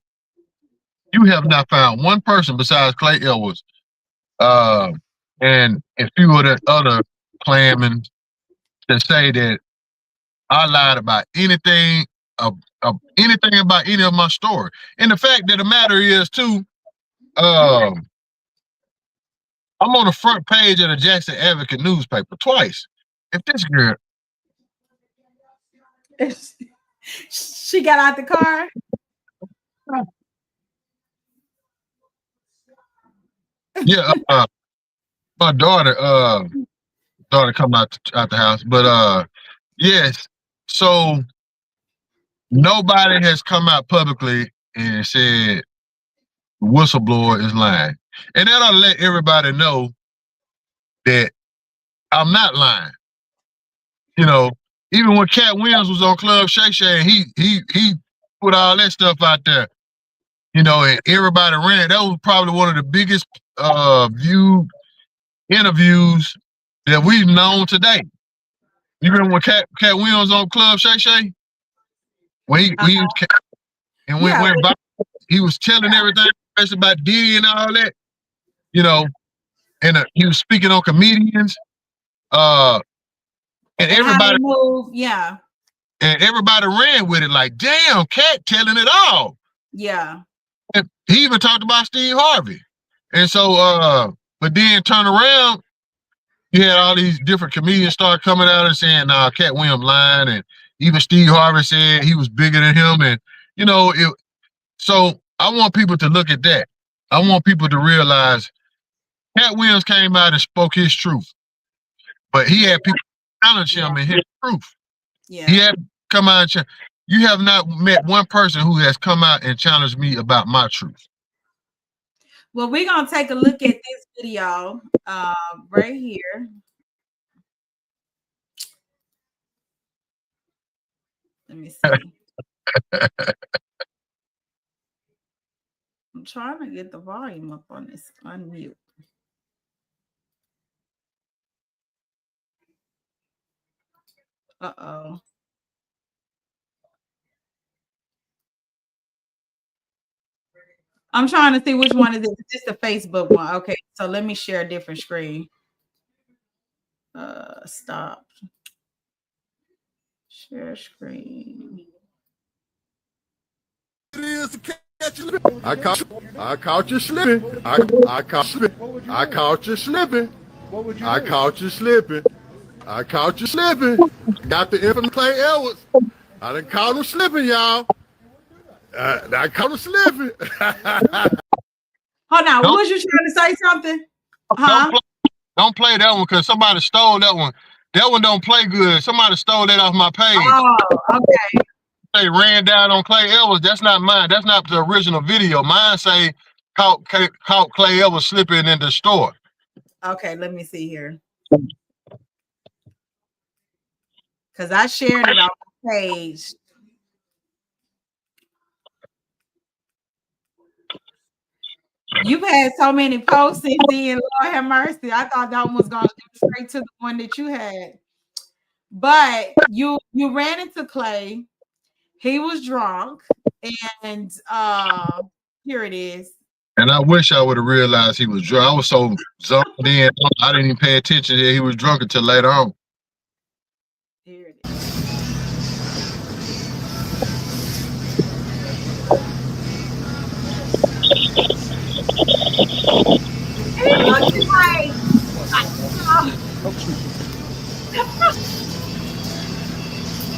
you have not found one person besides Clay Edwards and a few of the other clanmen to say that I lied about anything about any of my story. And the fact that the matter is too, I'm on the front page of the Jackson Advocate newspaper twice. If this girl, she got out the car. Yeah, my daughter come out the house, but yes. So nobody has come out publicly and said the whistleblower is lying, and that'll let everybody know that I'm not lying. You know, even when Cat Williams was on Club Shay Shay, he put all that stuff out there. You know, and everybody ran. That was probably one of the biggest viewed interviews that we've known today. You remember when Cat Williams on Club Shay Shay? When he was telling everything, especially about Diddy and all that. You know, and he was speaking on comedians. And everybody moved, yeah. And everybody ran with it like, damn, Cat telling it all. Yeah. And he even talked about Steve Harvey. And so, but then turn around, you had all these different comedians start coming out and saying, nah, Cat Williams lying. And even Steve Harvey said he was bigger than him. And, you know, so I want people to look at that. I want people to realize Cat Williams came out and spoke his truth. But he had people challenge him in his truth. Yeah. He had come out and challenge. You have not met one person who has come out and challenged me about my truth. Well, we're going to take a look at this video right here. Let me see. I'm trying to get the volume up on this. Unmute. Uh-oh. I'm trying to see which one is it. Is this the Facebook one? Okay, so let me share a different screen. Stop. Share screen. I caught you slipping. I caught you slipping. I caught you slipping. I caught you slipping. Got the infamous Clay Edwards. I done caught him slipping, y'all. I caught him slipping. Hold on, was you trying to say something? Huh? Don't play that one because somebody stole that one. That one don't play good. Somebody stole that off my page. Oh, okay. They ran down on Clay Edwards. That's not mine. That's not the original video. Mine say caught Clay Edwards slipping in the store. Okay, let me see here. Because I shared it on my page. You've had so many posts since then. Lord have mercy. I thought that one was going to go straight to the one that you had. But you ran into Clay. He was drunk, and here it is. And I wish I would have realized he was drunk. I was so zoned in, I didn't even pay attention that he was drunk until later on. Here it is.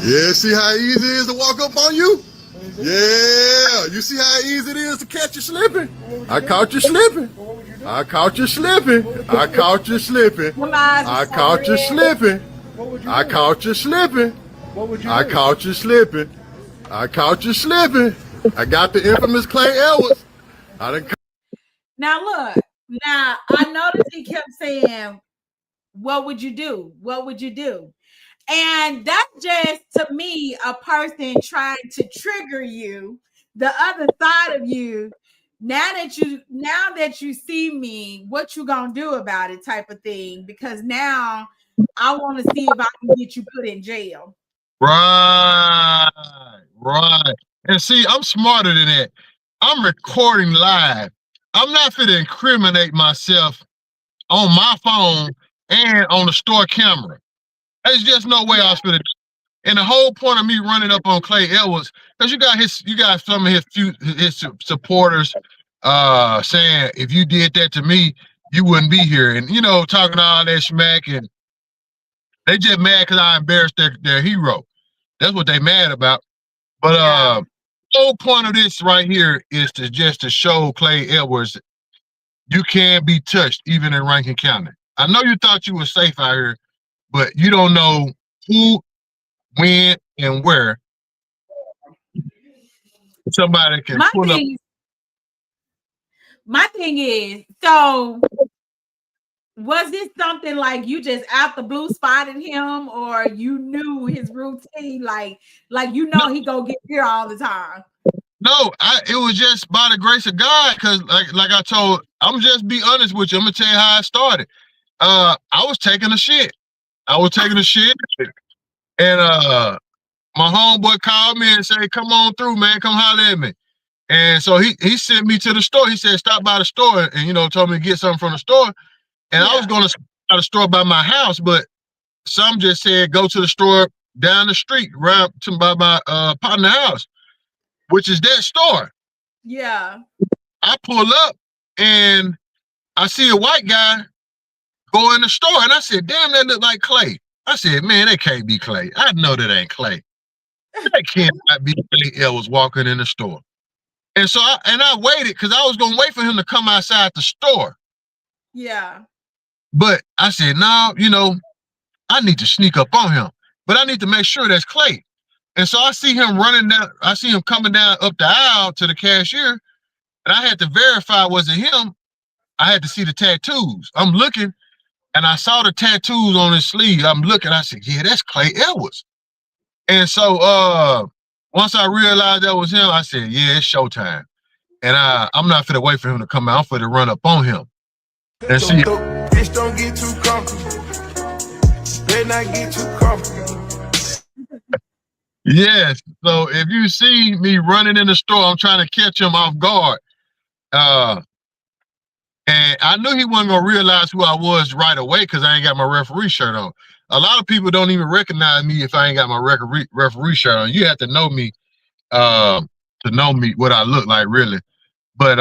Yeah, see how easy it is to walk up on you? Yeah, you see how easy it is to catch you slipping? I caught you slipping. I caught you slipping. I caught you slipping. I caught you slipping. I caught you slipping. I caught you slipping. I caught you slipping. I got the infamous Clay Edwards. Now look, now I noticed he kept saying, "What would you do? What would you do?" And that's just, to me, a person trying to trigger you, the other side of you. Now that you see me, what you gonna do about it, type of thing. Because now I want to see if I can get you put in jail. Right. And see, I'm smarter than that. I'm recording live. I'm not going to incriminate myself on my phone and on the store camera. There's just no way I was going to. And the whole point of me running up on Clay Edwards, because you got some of his supporters saying, if you did that to me, you wouldn't be here. And, talking all that smack. And they just mad because I embarrassed their hero. That's what they mad about. But the whole point of this right here is to show Clay Edwards you can be touched even in Rankin County. I know you thought you were safe out here, but you don't know who, when, and where somebody can pull up. My thing is, so was this something like you just out the blue spotted him, or you knew his routine, like he go get here all the time? No, it was just by the grace of God, because like I told, I'm just be honest with you. I'm gonna tell you how I started. I was taking a shit. And my homeboy called me and said, "Come on through, man. Come holler at me." And so he sent me to the store. He said, "Stop by the store," and told me to get something from the store. And I was going to stop by the store by my house, but some just said, "Go to the store down the street, right to by my partner house," which is that store. Yeah. I pull up and I see a white guy go in the store, and I said, "Damn, that look like Clay." I said, "Man, that can't be Clay. I know that ain't Clay. That can't be Clay Edwards walking in the store." And so I waited because I was gonna wait for him to come outside the store. Yeah. But I said, "No, I need to sneak up on him, but I need to make sure that's Clay." And so I see him running down. I see him coming down up the aisle to the cashier, and I had to verify was it him. I had to see the tattoos. I'm looking, and I saw the tattoos on his sleeve. I'm looking. I said, "Yeah, that's Clay Edwards." And so once I realized that was him, I said, "Yeah, it's showtime." And I'm not finna wait for him to come out. I'm finna run up on him. And see, bitch, don't get too comfortable. Better not get too comfortable. Yes. So if you see me running in the store, I'm trying to catch him off guard. And I knew he wasn't gonna realize who I was right away because I ain't got my referee shirt on. A lot of people don't even recognize me if I ain't got my referee shirt on. You have to know me to know me, what I look like, really. But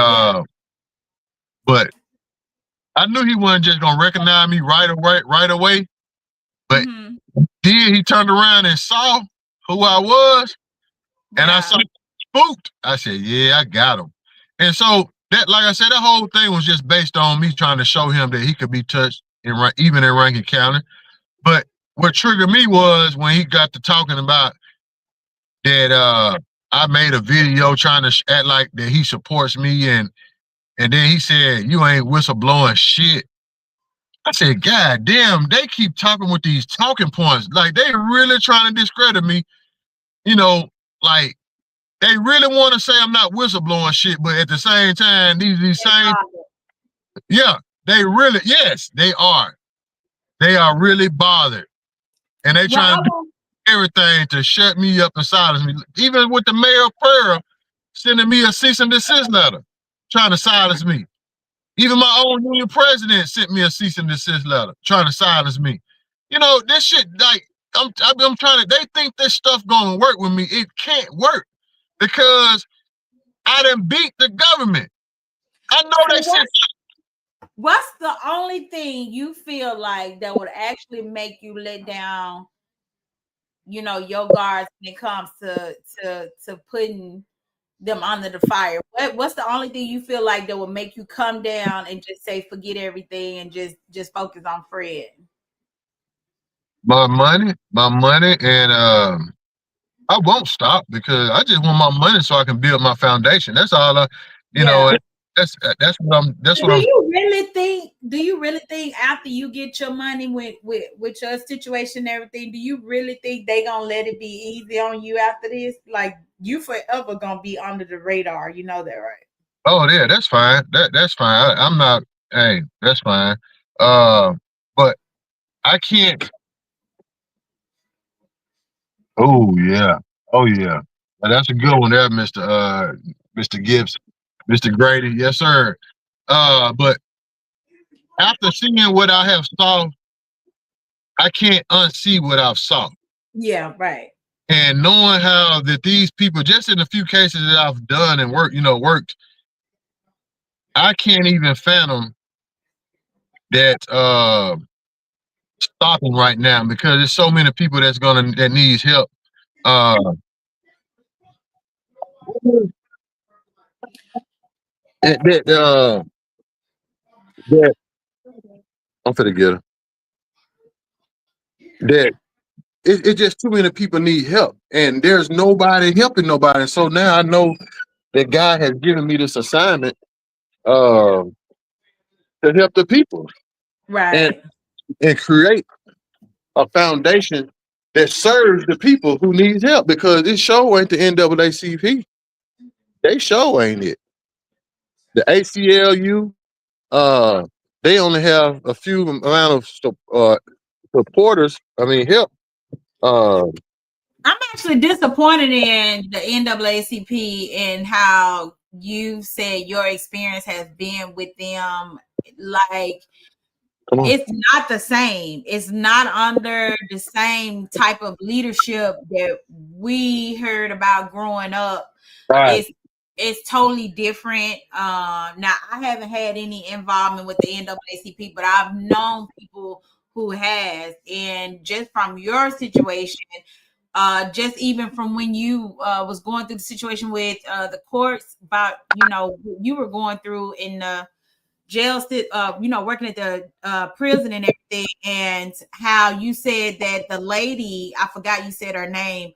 I knew he wasn't just gonna recognize me right away. But then he turned around and saw who I was, and I saw spooked. I said, "Yeah, I got him." And so that, like I said, that whole thing was just based on me trying to show him that he could be touched even in Rankin County. But what triggered me was when he got to talking about that I made a video trying to act like that he supports me, and then he said, "You ain't whistleblowing shit." I said, "God damn, they keep talking with these talking points. Like they really trying to discredit me, like they really want to say I'm not whistleblowing shit, but at the same time, these same, yeah, they really, yes, they are. They are really bothered. And they trying to do everything to shut me up and silence me. Even with the mayor of Pearl sending me a cease and desist letter, trying to silence me. Even my own union president sent me a cease and desist letter, trying to silence me. You know, this shit, like, I'm trying to, they think this stuff gonna work with me. It can't work because I done beat the government. I know they said. What's the only thing you feel like that would actually make you let down, you know, your guards when it comes to putting them under the fire? What's the only thing you feel like that will make you come down and just say forget everything and just focus on Fred? My money, and I won't stop because I just want my money so I can build my foundation. That's all you know. That's what I'm. That's what I'm. Do you really think after you get your money with your situation and everything, do you really think they gonna let it be easy on you after this? Like, you forever gonna be under the radar. You know that, right? Oh yeah, that's fine. That's fine. I'm not. Hey, that's fine. But I can't. Oh yeah. Oh yeah. That's a good one there, Mr. Gibbs, Mr. Grady. Yes, sir. But after seeing what I have saw, I can't unsee what I've saw. Yeah, right. And knowing how that these people, just in a few cases that I've done and worked, I can't even fathom that stopping right now because there's so many people that needs help. That I'm finna get her. That it's just too many people need help, and there's nobody helping nobody. So now I know that God has given me this assignment to help the people, right, and create a foundation that serves the people who needs help. Because this show ain't the NAACP. They show ain't it. The ACLU, they only have a few amount of supporters. I mean, help. I'm actually disappointed in the NAACP and how you said your experience has been with them. Like, it's not the same. It's not under the same type of leadership that we heard about growing up. Right. It's totally different. Now, I haven't had any involvement with the NAACP, but I've known people who has. And just from your situation, just even from when you was going through the situation with the courts about, you know, you were going through in the jail, you know, working at the prison and everything, and how you said that the lady, I forgot you said her name,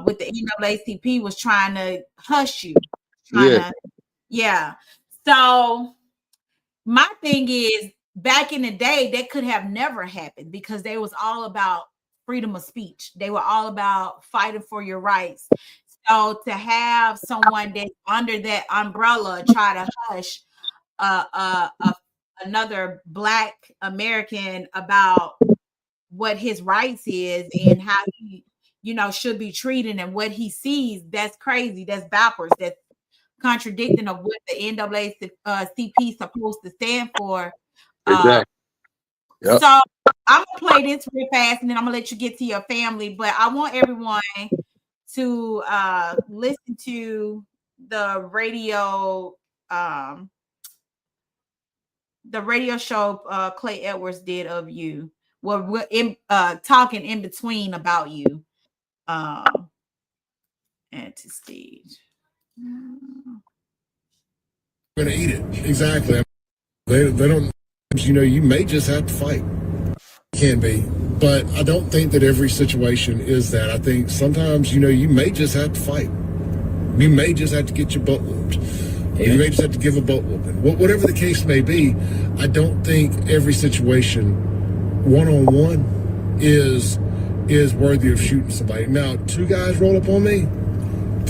with the NAACP was trying to hush you. Yeah. So my thing is, back in the day, that could have never happened because they was all about freedom of speech. They were all about fighting for your rights. So to have someone that's under that umbrella try to hush another Black American about what his rights is and how he, you know, should be treated and what he sees, that's crazy. That's backwards. That's contradicting of what the NAACP is supposed to stand for. Exactly. Yep. So I'm gonna play this real fast and then I'm gonna let you get to your family, but I want everyone to listen to the radio show Clay Edwards did of you. Well, we're in talking in between about you. Anti-stage. We're gonna eat it. Exactly. They don't, you know, you may just have to fight. Can be. But I don't think that every situation is that. I think sometimes, you know, you may just have to fight. You may just have to get your butt whooped. Or you may just have to give a butt whooping. Whatever the case may be, I don't think every situation one-on-one is worthy of shooting somebody. Now, two guys roll up on me,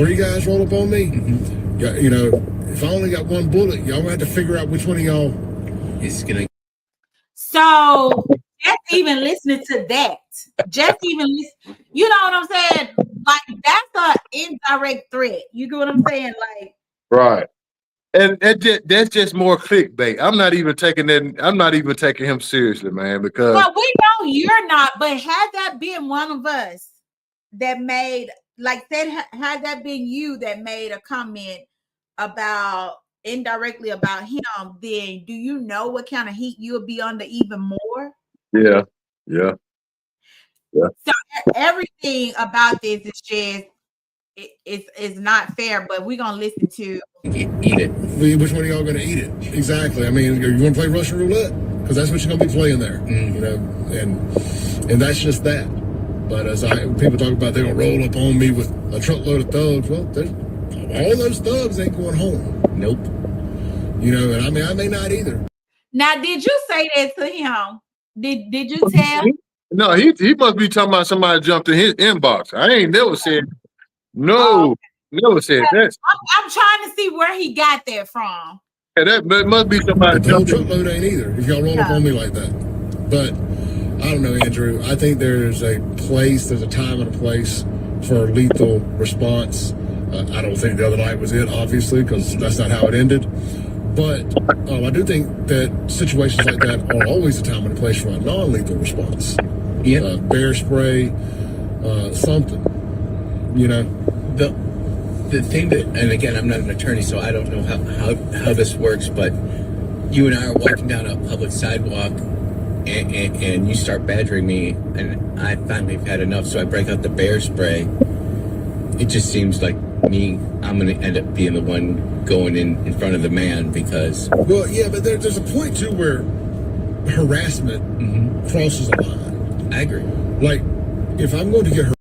3 guys roll up on me, you know, if I only got 1 bullet, y'all gonna have to figure out which one of y'all is gonna. So just even listening to that, just even listen, you know what I'm saying? Like that's an indirect threat. You get what I'm saying? Like, right. And that's just more clickbait. I'm not even taking that. I'm not even taking him seriously, man. Because well, we know you're not. But had that been one of us that made, like, that had that been you that made a comment about indirectly about him, then do you know what kind of heat you'll be under even more? yeah. So everything about this is just it's not fair. But we're gonna listen to eat it. Which one of y'all gonna eat it? Exactly. I mean, you want to play Russian roulette because that's what you're gonna be playing there. You know, and that's just that. But as people talk about, they're gonna roll up on me with a truckload of thugs. Well, all those thugs ain't going home. Nope. You know, and I mean, I may not either. Now, did you say that to him? Did you tell? No, he must be talking about somebody jumped in his inbox. I ain't never said no. Never said that. I'm trying to see where he got that from. Yeah, that must be somebody. The whole truckload ain't either. If y'all roll up on me like that, but I don't know, Andrew. I think there's a time and a place for lethal response. I don't think the other night was it, obviously, because that's not how it ended. But I do think that situations like that are always a time and a place for a non-lethal response. Yeah, bear spray, something. You know, the thing that, and again, I'm not an attorney, so I don't know how this works. But you and I are walking down a public sidewalk, and you start badgering me, and I finally have had enough, so I break out the bear spray. It just seems like I'm going to end up being the one going in front of the man because. Well, yeah, but there's a point too where harassment crosses a line. I agree. Like, if I'm going to get her.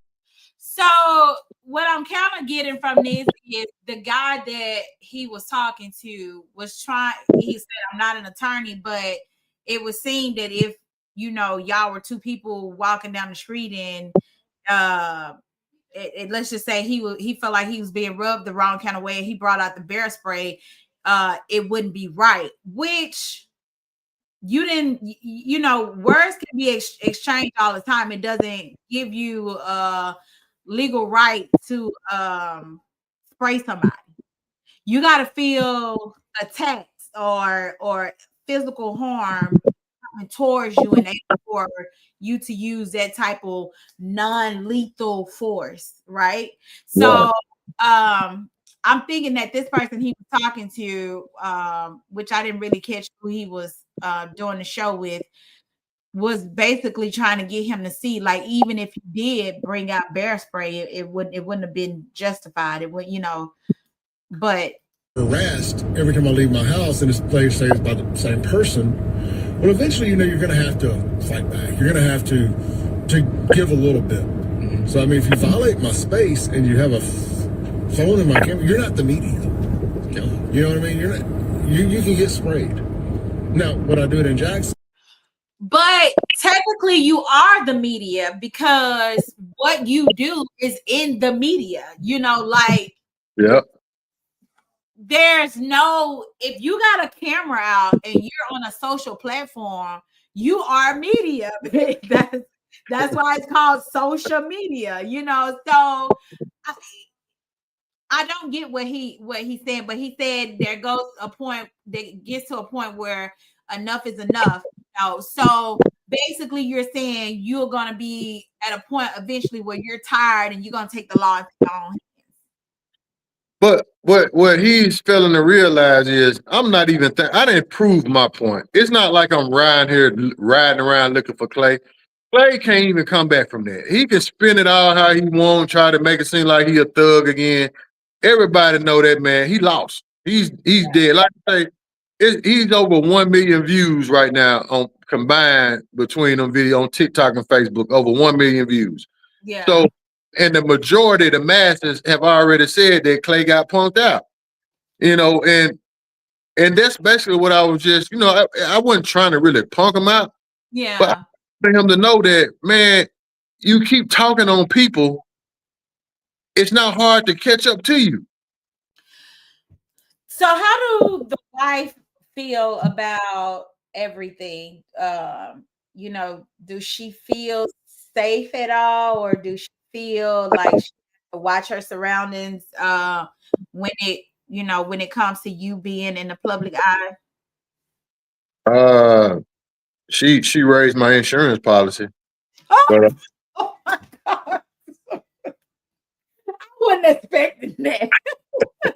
So what I'm kind of getting from this is the guy that he was talking to was trying. He said, "I'm not an attorney, but it was seen that if y'all were 2 people walking down the street and let's just say he felt like he was being rubbed the wrong kind of way, and he brought out the bear spray, it wouldn't be right." Which you didn't, words can be exchanged all the time. It doesn't give you legal right to spray somebody. You got to feel attacked or physical harm towards you and for you to use that type of non-lethal force, right? So I'm thinking that this person he was talking to, which I didn't really catch who he was doing the show with, was basically trying to get him to see, like, even if he did bring out bear spray, it wouldn't have been justified. It would, but harassed every time I leave my house, and this place says by the same person. Well, eventually, you're going to have to fight back. You're going to have to give a little bit. So, I mean, if you violate my space and you have a phone in my camera, you're not the media. No. You know what I mean? You're not. You can get sprayed. Now, would I do it in Jackson? But technically, you are the media because what you do is in the media. Like. Yeah. There's no, if you got a camera out and you're on a social platform, you are media. That's why it's called social media, So I don't get what he said, but he said there goes a point that gets to a point where enough is enough. So basically you're saying you're gonna be at a point eventually where you're tired and you're gonna take the law into your own hands. But what he's failing to realize is I'm not even I didn't prove my point. It's not like I'm riding around looking for Clay. Clay can't even come back from that. He can spin it all how he wants, try to make it seem like he a thug again. Everybody know that man. He lost. He's dead. Like I say, he's over 1 million views right now on combined between them video on TikTok and Facebook. Over 1 million views. Yeah. So. And the majority of the masses have already said that Clay got punked out, and that's basically what I was just, I wasn't trying to really punk him out. Yeah. But I want him to know that, man, you keep talking on people it's not hard to catch up to you. So how do the wife feel about everything? You know, does she feel safe at all, or do she feel like she has to watch her surroundings when it, you know, when it comes to you being in the public eye? She raised my insurance policy, Oh, but oh my God. I wasn't expecting that. And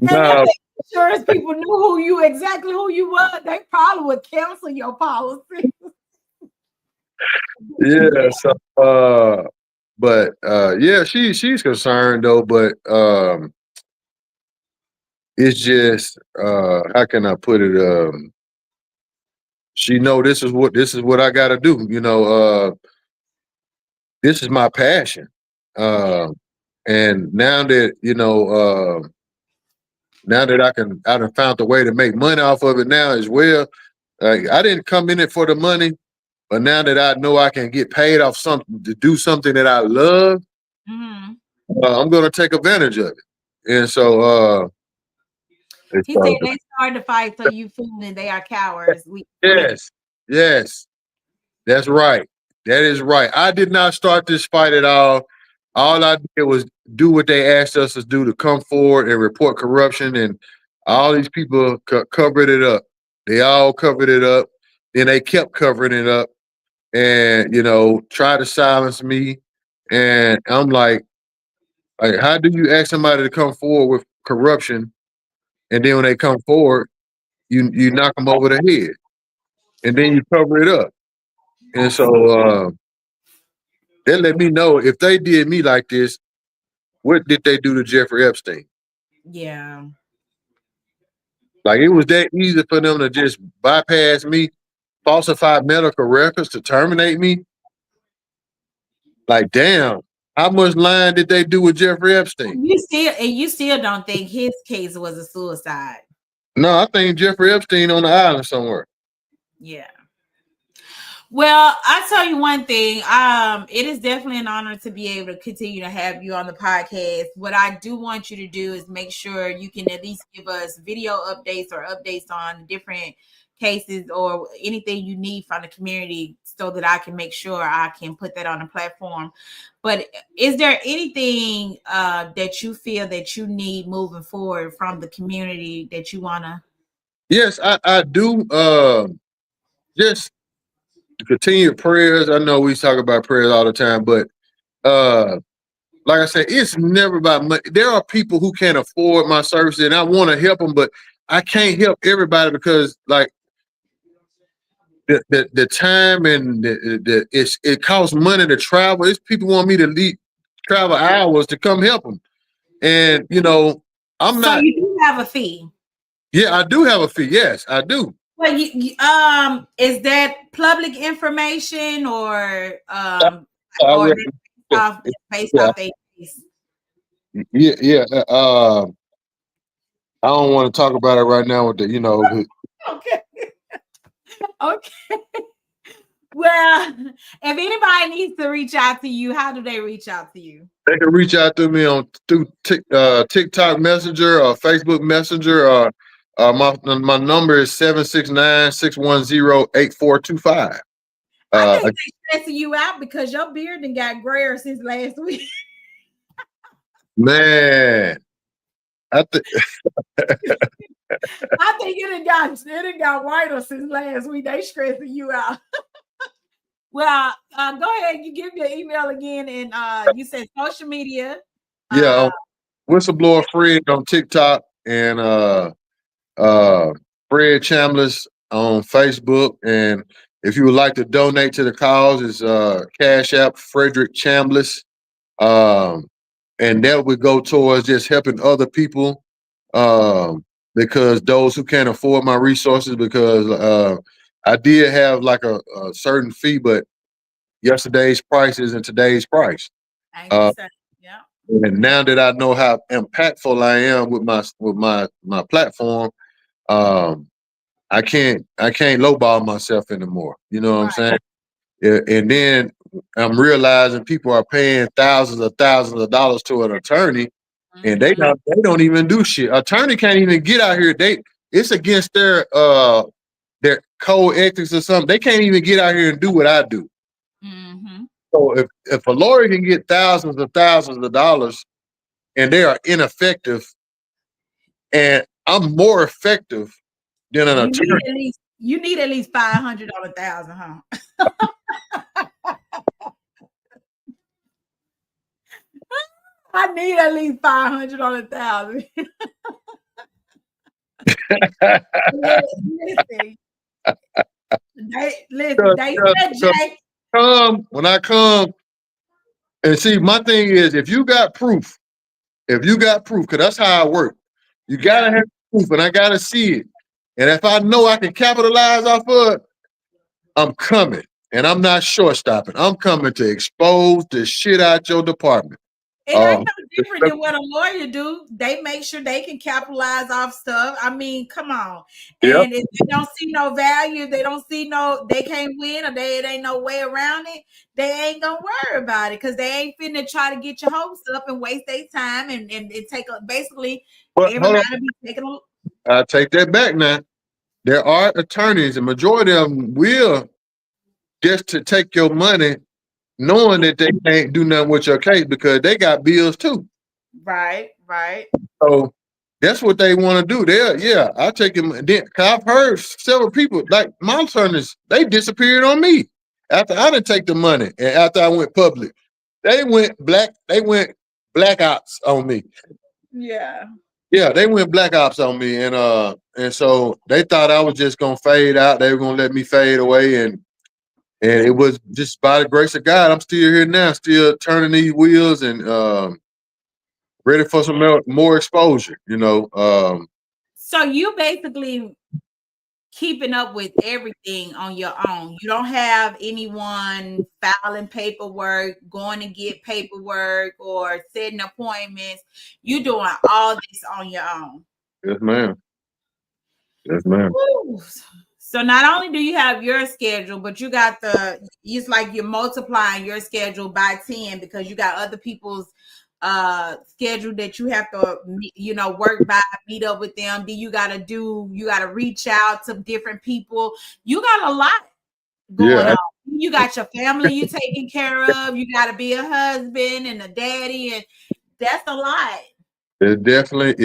if no, the insurance people knew exactly who you were, they probably would cancel your policy. yeah. So, but yeah, she's concerned though, but it's just how can I put it? She know this is what I got to do. You know, this is my passion. And now that now that I done found a way to make money off of it now as well. Like I didn't come in it for the money, but now that I know I can get paid off something to do something that I love, I'm gonna take advantage of it. And so it's, He said they started to fight, so you feeling they are cowards. We yes, yes, that's right. That is right. I did not start this fight at all. All I did was do what they asked us to do, to come forward and report corruption, and all these people covered it up. They all covered it up. Then they kept covering it up, and tried to silence me. And I'm like, how do you ask somebody to come forward with corruption, and then when they come forward, you knock them over the head, and then you cover it up? And so they let me know if they did me like this, what did they do to Jeffrey Epstein? yeah. Like it was that easy for them to just bypass me, falsify medical records to terminate me. Like, damn, how much lying did they do with Jeffrey Epstein? You still don't think his case was a suicide? No, I think Jeffrey Epstein on the island somewhere. Yeah. Well, I tell you one thing. It is definitely an honor to be able to continue to have you on the podcast. What I do want you to do is make sure you can at least give us video updates or updates on different cases or anything you need from the community, so that I can make sure I can put that on the platform. But is there anything that you feel that you need moving forward from the community that you want to? Yes, I do. Just continue prayers. I know we talk about prayers all the time, but like I said, it's never about money. There are people who can't afford my services, and I want to help them, but I can't help everybody because, like, the time and it costs money to travel. It's people want me to travel hours to come help them, and I'm So not. you do have a fee. Yeah, I do have a fee. Yes, I do. Well, is that public information or based off the case? Yeah. I don't want to talk about it right now with Okay. Okay. Well, if anybody needs to reach out to you, how do they reach out to you? They can reach out to me through TikTok Messenger or Facebook Messenger. Or my number is 769-610-8425. I think they're stressing you out because your beard done got grayer since last week. Man, I think it got whiter since last week. They stressing you out. Well, go ahead. You give your email again, and you said social media. Yeah, Whistleblower Fred on TikTok, and Fred Chambliss on Facebook. And if you would like to donate to the cause, it's Cash App Frederick Chambliss. And that would go towards just helping other people, because those who can't afford my resources, because I did have like a certain fee, but yesterday's price isn't today's price. Yeah. And now that I know how impactful I am with my platform, I can't lowball myself anymore. You know what I'm saying? And then I'm realizing people are paying thousands of dollars to an attorney, and they don't even do shit. Attorney can't even get out here. It's against their code ethics or something. They can't even get out here and do what I do. So if a lawyer can get thousands of dollars and they are ineffective, and I'm more effective than an attorney. You need at least 500 on 1,000, huh? I need at least 500 on 1,000. Listen, they said, Jay. When I come, and see, my thing is, if you got proof, because that's how I work. You gotta have proof, and I gotta see it. And if I know I can capitalize off of it, I'm coming. And I'm not short stopping. I'm coming to expose the shit out your department. It ain't no different than what a lawyer do. They make sure they can capitalize off stuff. I mean, come on. And if they don't see no value, they can't win, or it ain't no way around it, they ain't gonna worry about it, because they ain't finna try to get your hopes up and waste their time and take basically everybody be taking I take that back now. There are attorneys, the majority of them will just to take your money, knowing that they can't do nothing with your case because they got bills too. Right. So that's what they want to do. I take them. Cause I've heard several people, like my attorneys, they disappeared on me after I didn't take the money, and after I went public, they went black ops on me. Yeah, they went black ops on me, and so they thought I was just gonna fade out. They were gonna let me fade away, and it was just by the grace of God, I'm still here now, still turning these wheels and ready for some more exposure, So you basically keeping up with everything on your own. You don't have anyone filing paperwork, going to get paperwork, or setting appointments. You're doing all this on your own. Yes, ma'am. Woo. So not only do you have your schedule, but you got it's like you're multiplying your schedule by 10, because you got other people's schedule that you have to work by, meet up with them. Then you got to reach out to different people. You got a lot going on. You got your family you taking care of. You got to be a husband and a daddy, and that's a lot. It definitely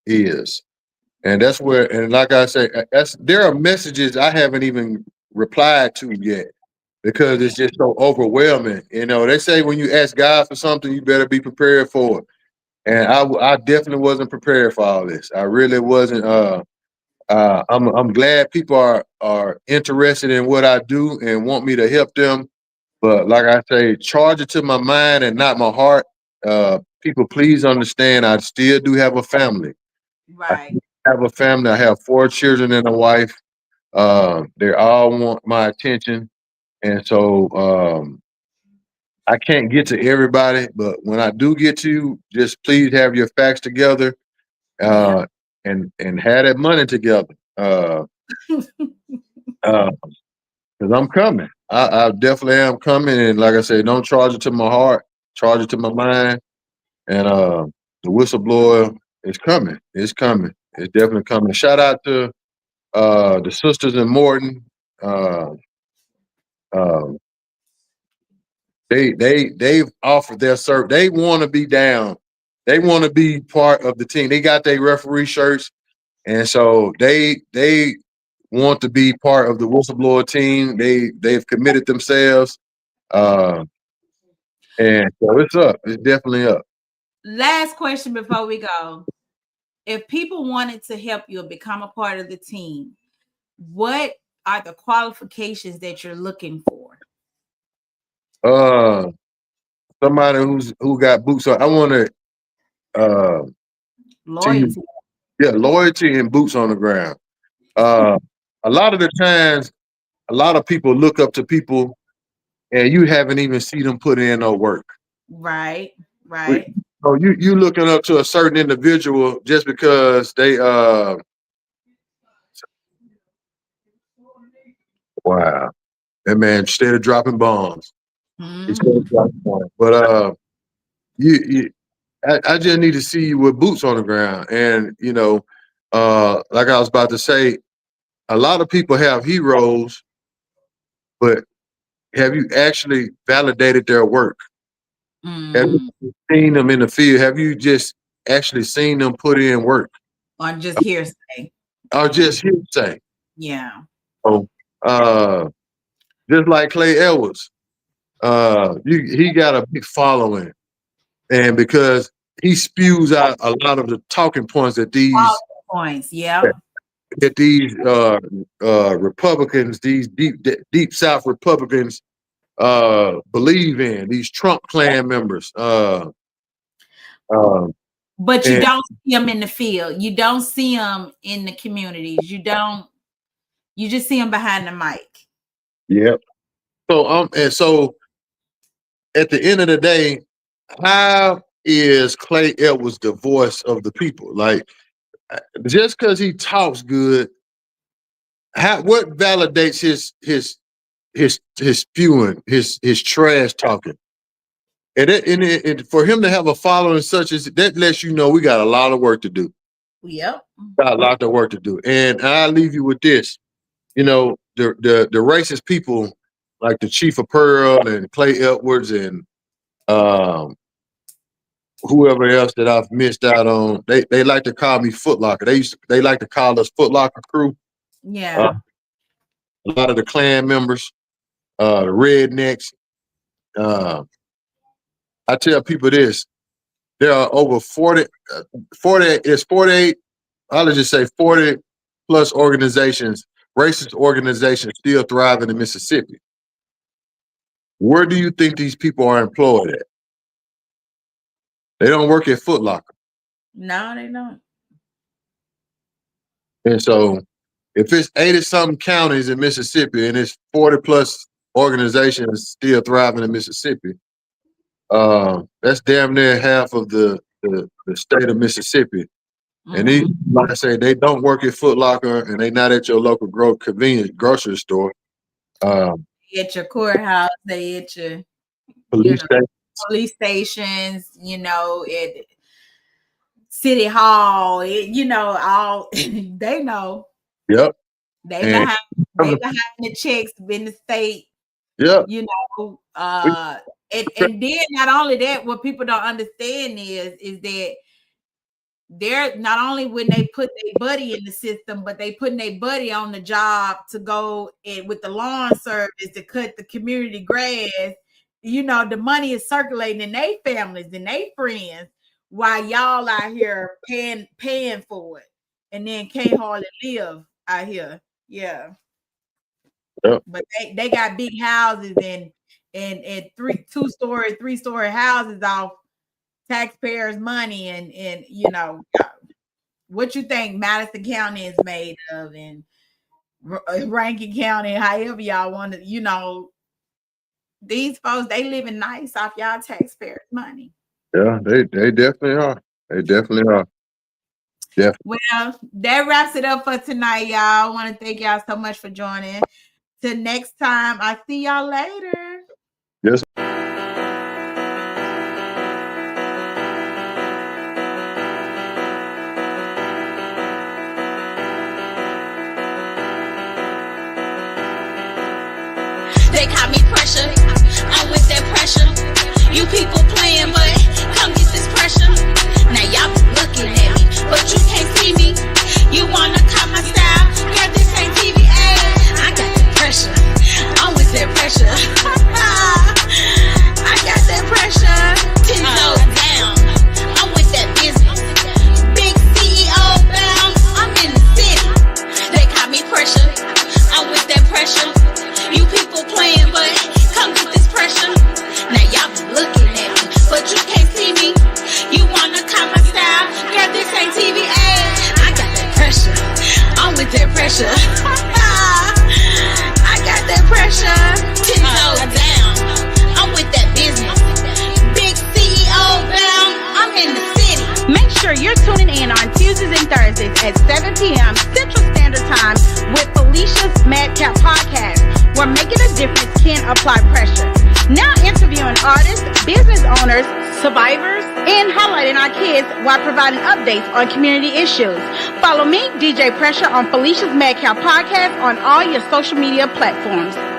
is. And that's where, and like I say, there are messages I haven't even replied to yet, because it's just so overwhelming. They say when you ask God for something, you better be prepared for it. And I definitely wasn't prepared for all this. I really wasn't. I'm glad people are interested in what I do and want me to help them. But like I say, charge it to my mind and not my heart. People, please understand, I still do have a family. Right. I have a family. I have 4 children and a wife. They all want my attention. And so I can't get to everybody, but when I do get to you, just please have your facts together and have that money together. Because I'm coming. I definitely am coming. And like I said, don't charge it to my heart, charge it to my mind. And the whistleblower is coming. It's coming. It's definitely coming. Shout out to the sisters in Morton. They've offered their service. They want to be down. They want to be part of the team. They got their referee shirts, and so they want to be part of the whistleblower team. They've committed themselves, and so it's up. It's definitely up. Last question before we go. If people wanted to help you become a part of the team, what are the qualifications that you're looking for? Somebody who got boots on. I want to loyalty. Loyalty and boots on the ground. A lot of the times, a lot of people look up to people, and you haven't even seen them put in no work. Right. So you looking up to a certain individual just because they wow. That man instead of dropping bombs. Mm-hmm. But I just need to see you with boots on the ground. And like I was about to say, a lot of people have heroes, but have you actually validated their work? Mm-hmm. Have you seen them in the field? Have you just actually seen them put in work? Or just hearsay? Or just hearsay? Yeah. So, just like Clay Edwards, he got a big following, and because he spews out a lot of the talking points that these Republicans, these deep South Republicans, believe in, these Trump clan members. But you don't see them in the field. You don't see them in the communities. You just see them behind the mic. Yep. So at the end of the day, how is Clay Edwards the voice of the people? Like, just because he talks good, what validates his spewing, his trash talking? And for him to have a following such as that lets you know we got a lot of work to do. Yep. Got a lot of work to do. And I'll leave you with this. The racist people like the Chief of Pearl and Clay Edwards and whoever else that I've missed out on, they like to call me Foot Locker. They like to call us Foot Locker crew. Yeah. A lot of the Klan members, the rednecks. I tell people this: there are over 48. I'll just say 40 plus organizations, racist organizations, still thriving in Mississippi. Where do you think these people are employed at? They don't work at Foot Locker. No, they don't. And so, if it's 80-something counties in Mississippi and it's 40 plus organizations still thriving in Mississippi, that's damn near half of the state of Mississippi. Mm-hmm. And these, like I say, they don't work at Foot Locker and they not at your local convenience grocery store. At your courthouse, they at your police stations, at City Hall, all they know. Yep. They behind the checks in the state. Yeah. And then not only that, what people don't understand is that they're not only when they put their buddy in the system, but they putting their buddy on the job to go with the lawn service to cut the community grass. The money is circulating in their families and their friends while y'all out here paying for it and then can't hardly live out here. Yeah. Yep. But they got big houses and 2-story, 3-story houses off taxpayers' money and what you think Madison County is made of and Rankin County, however y'all want to, these folks, they living nice off y'all taxpayers' money. Yeah, they definitely are. They definitely are. Yeah. Well, that wraps it up for tonight, y'all. I want to thank y'all so much for joining. Till next time, I see y'all later. Yes. They call me pressure. I'm with that pressure. You people playing, but come get this pressure. Now y'all be looking at me, but you can't see me. You wanna cop my style? Girl, this ain't TVA. I got that pressure. I'm with that pressure. I got that pressure. 10 toes down. I'm with that business. Big CEO bound. I'm in the city. They call me pressure. I'm with that pressure. You people playing, but come get this pressure. Now y'all be looking at me, but you can't see me. You wanna cop my style? Girl, this ain't TVA. I got that pressure. I'm with that pressure. I got that pressure. 10 toes down. I'm with that business. Big CEO bound. I'm in the city. Make sure you're tuning in on Tuesdays and Thursdays at 7 p.m. Central Standard Time with Felicia's Madcap Podcast. where making a difference can apply pressure. Now interviewing artists, business owners, survivors, and highlighting our kids while providing updates on community issues. Follow me, DJ Pressure, on Felicia's Mad Cow Podcast on all your social media platforms.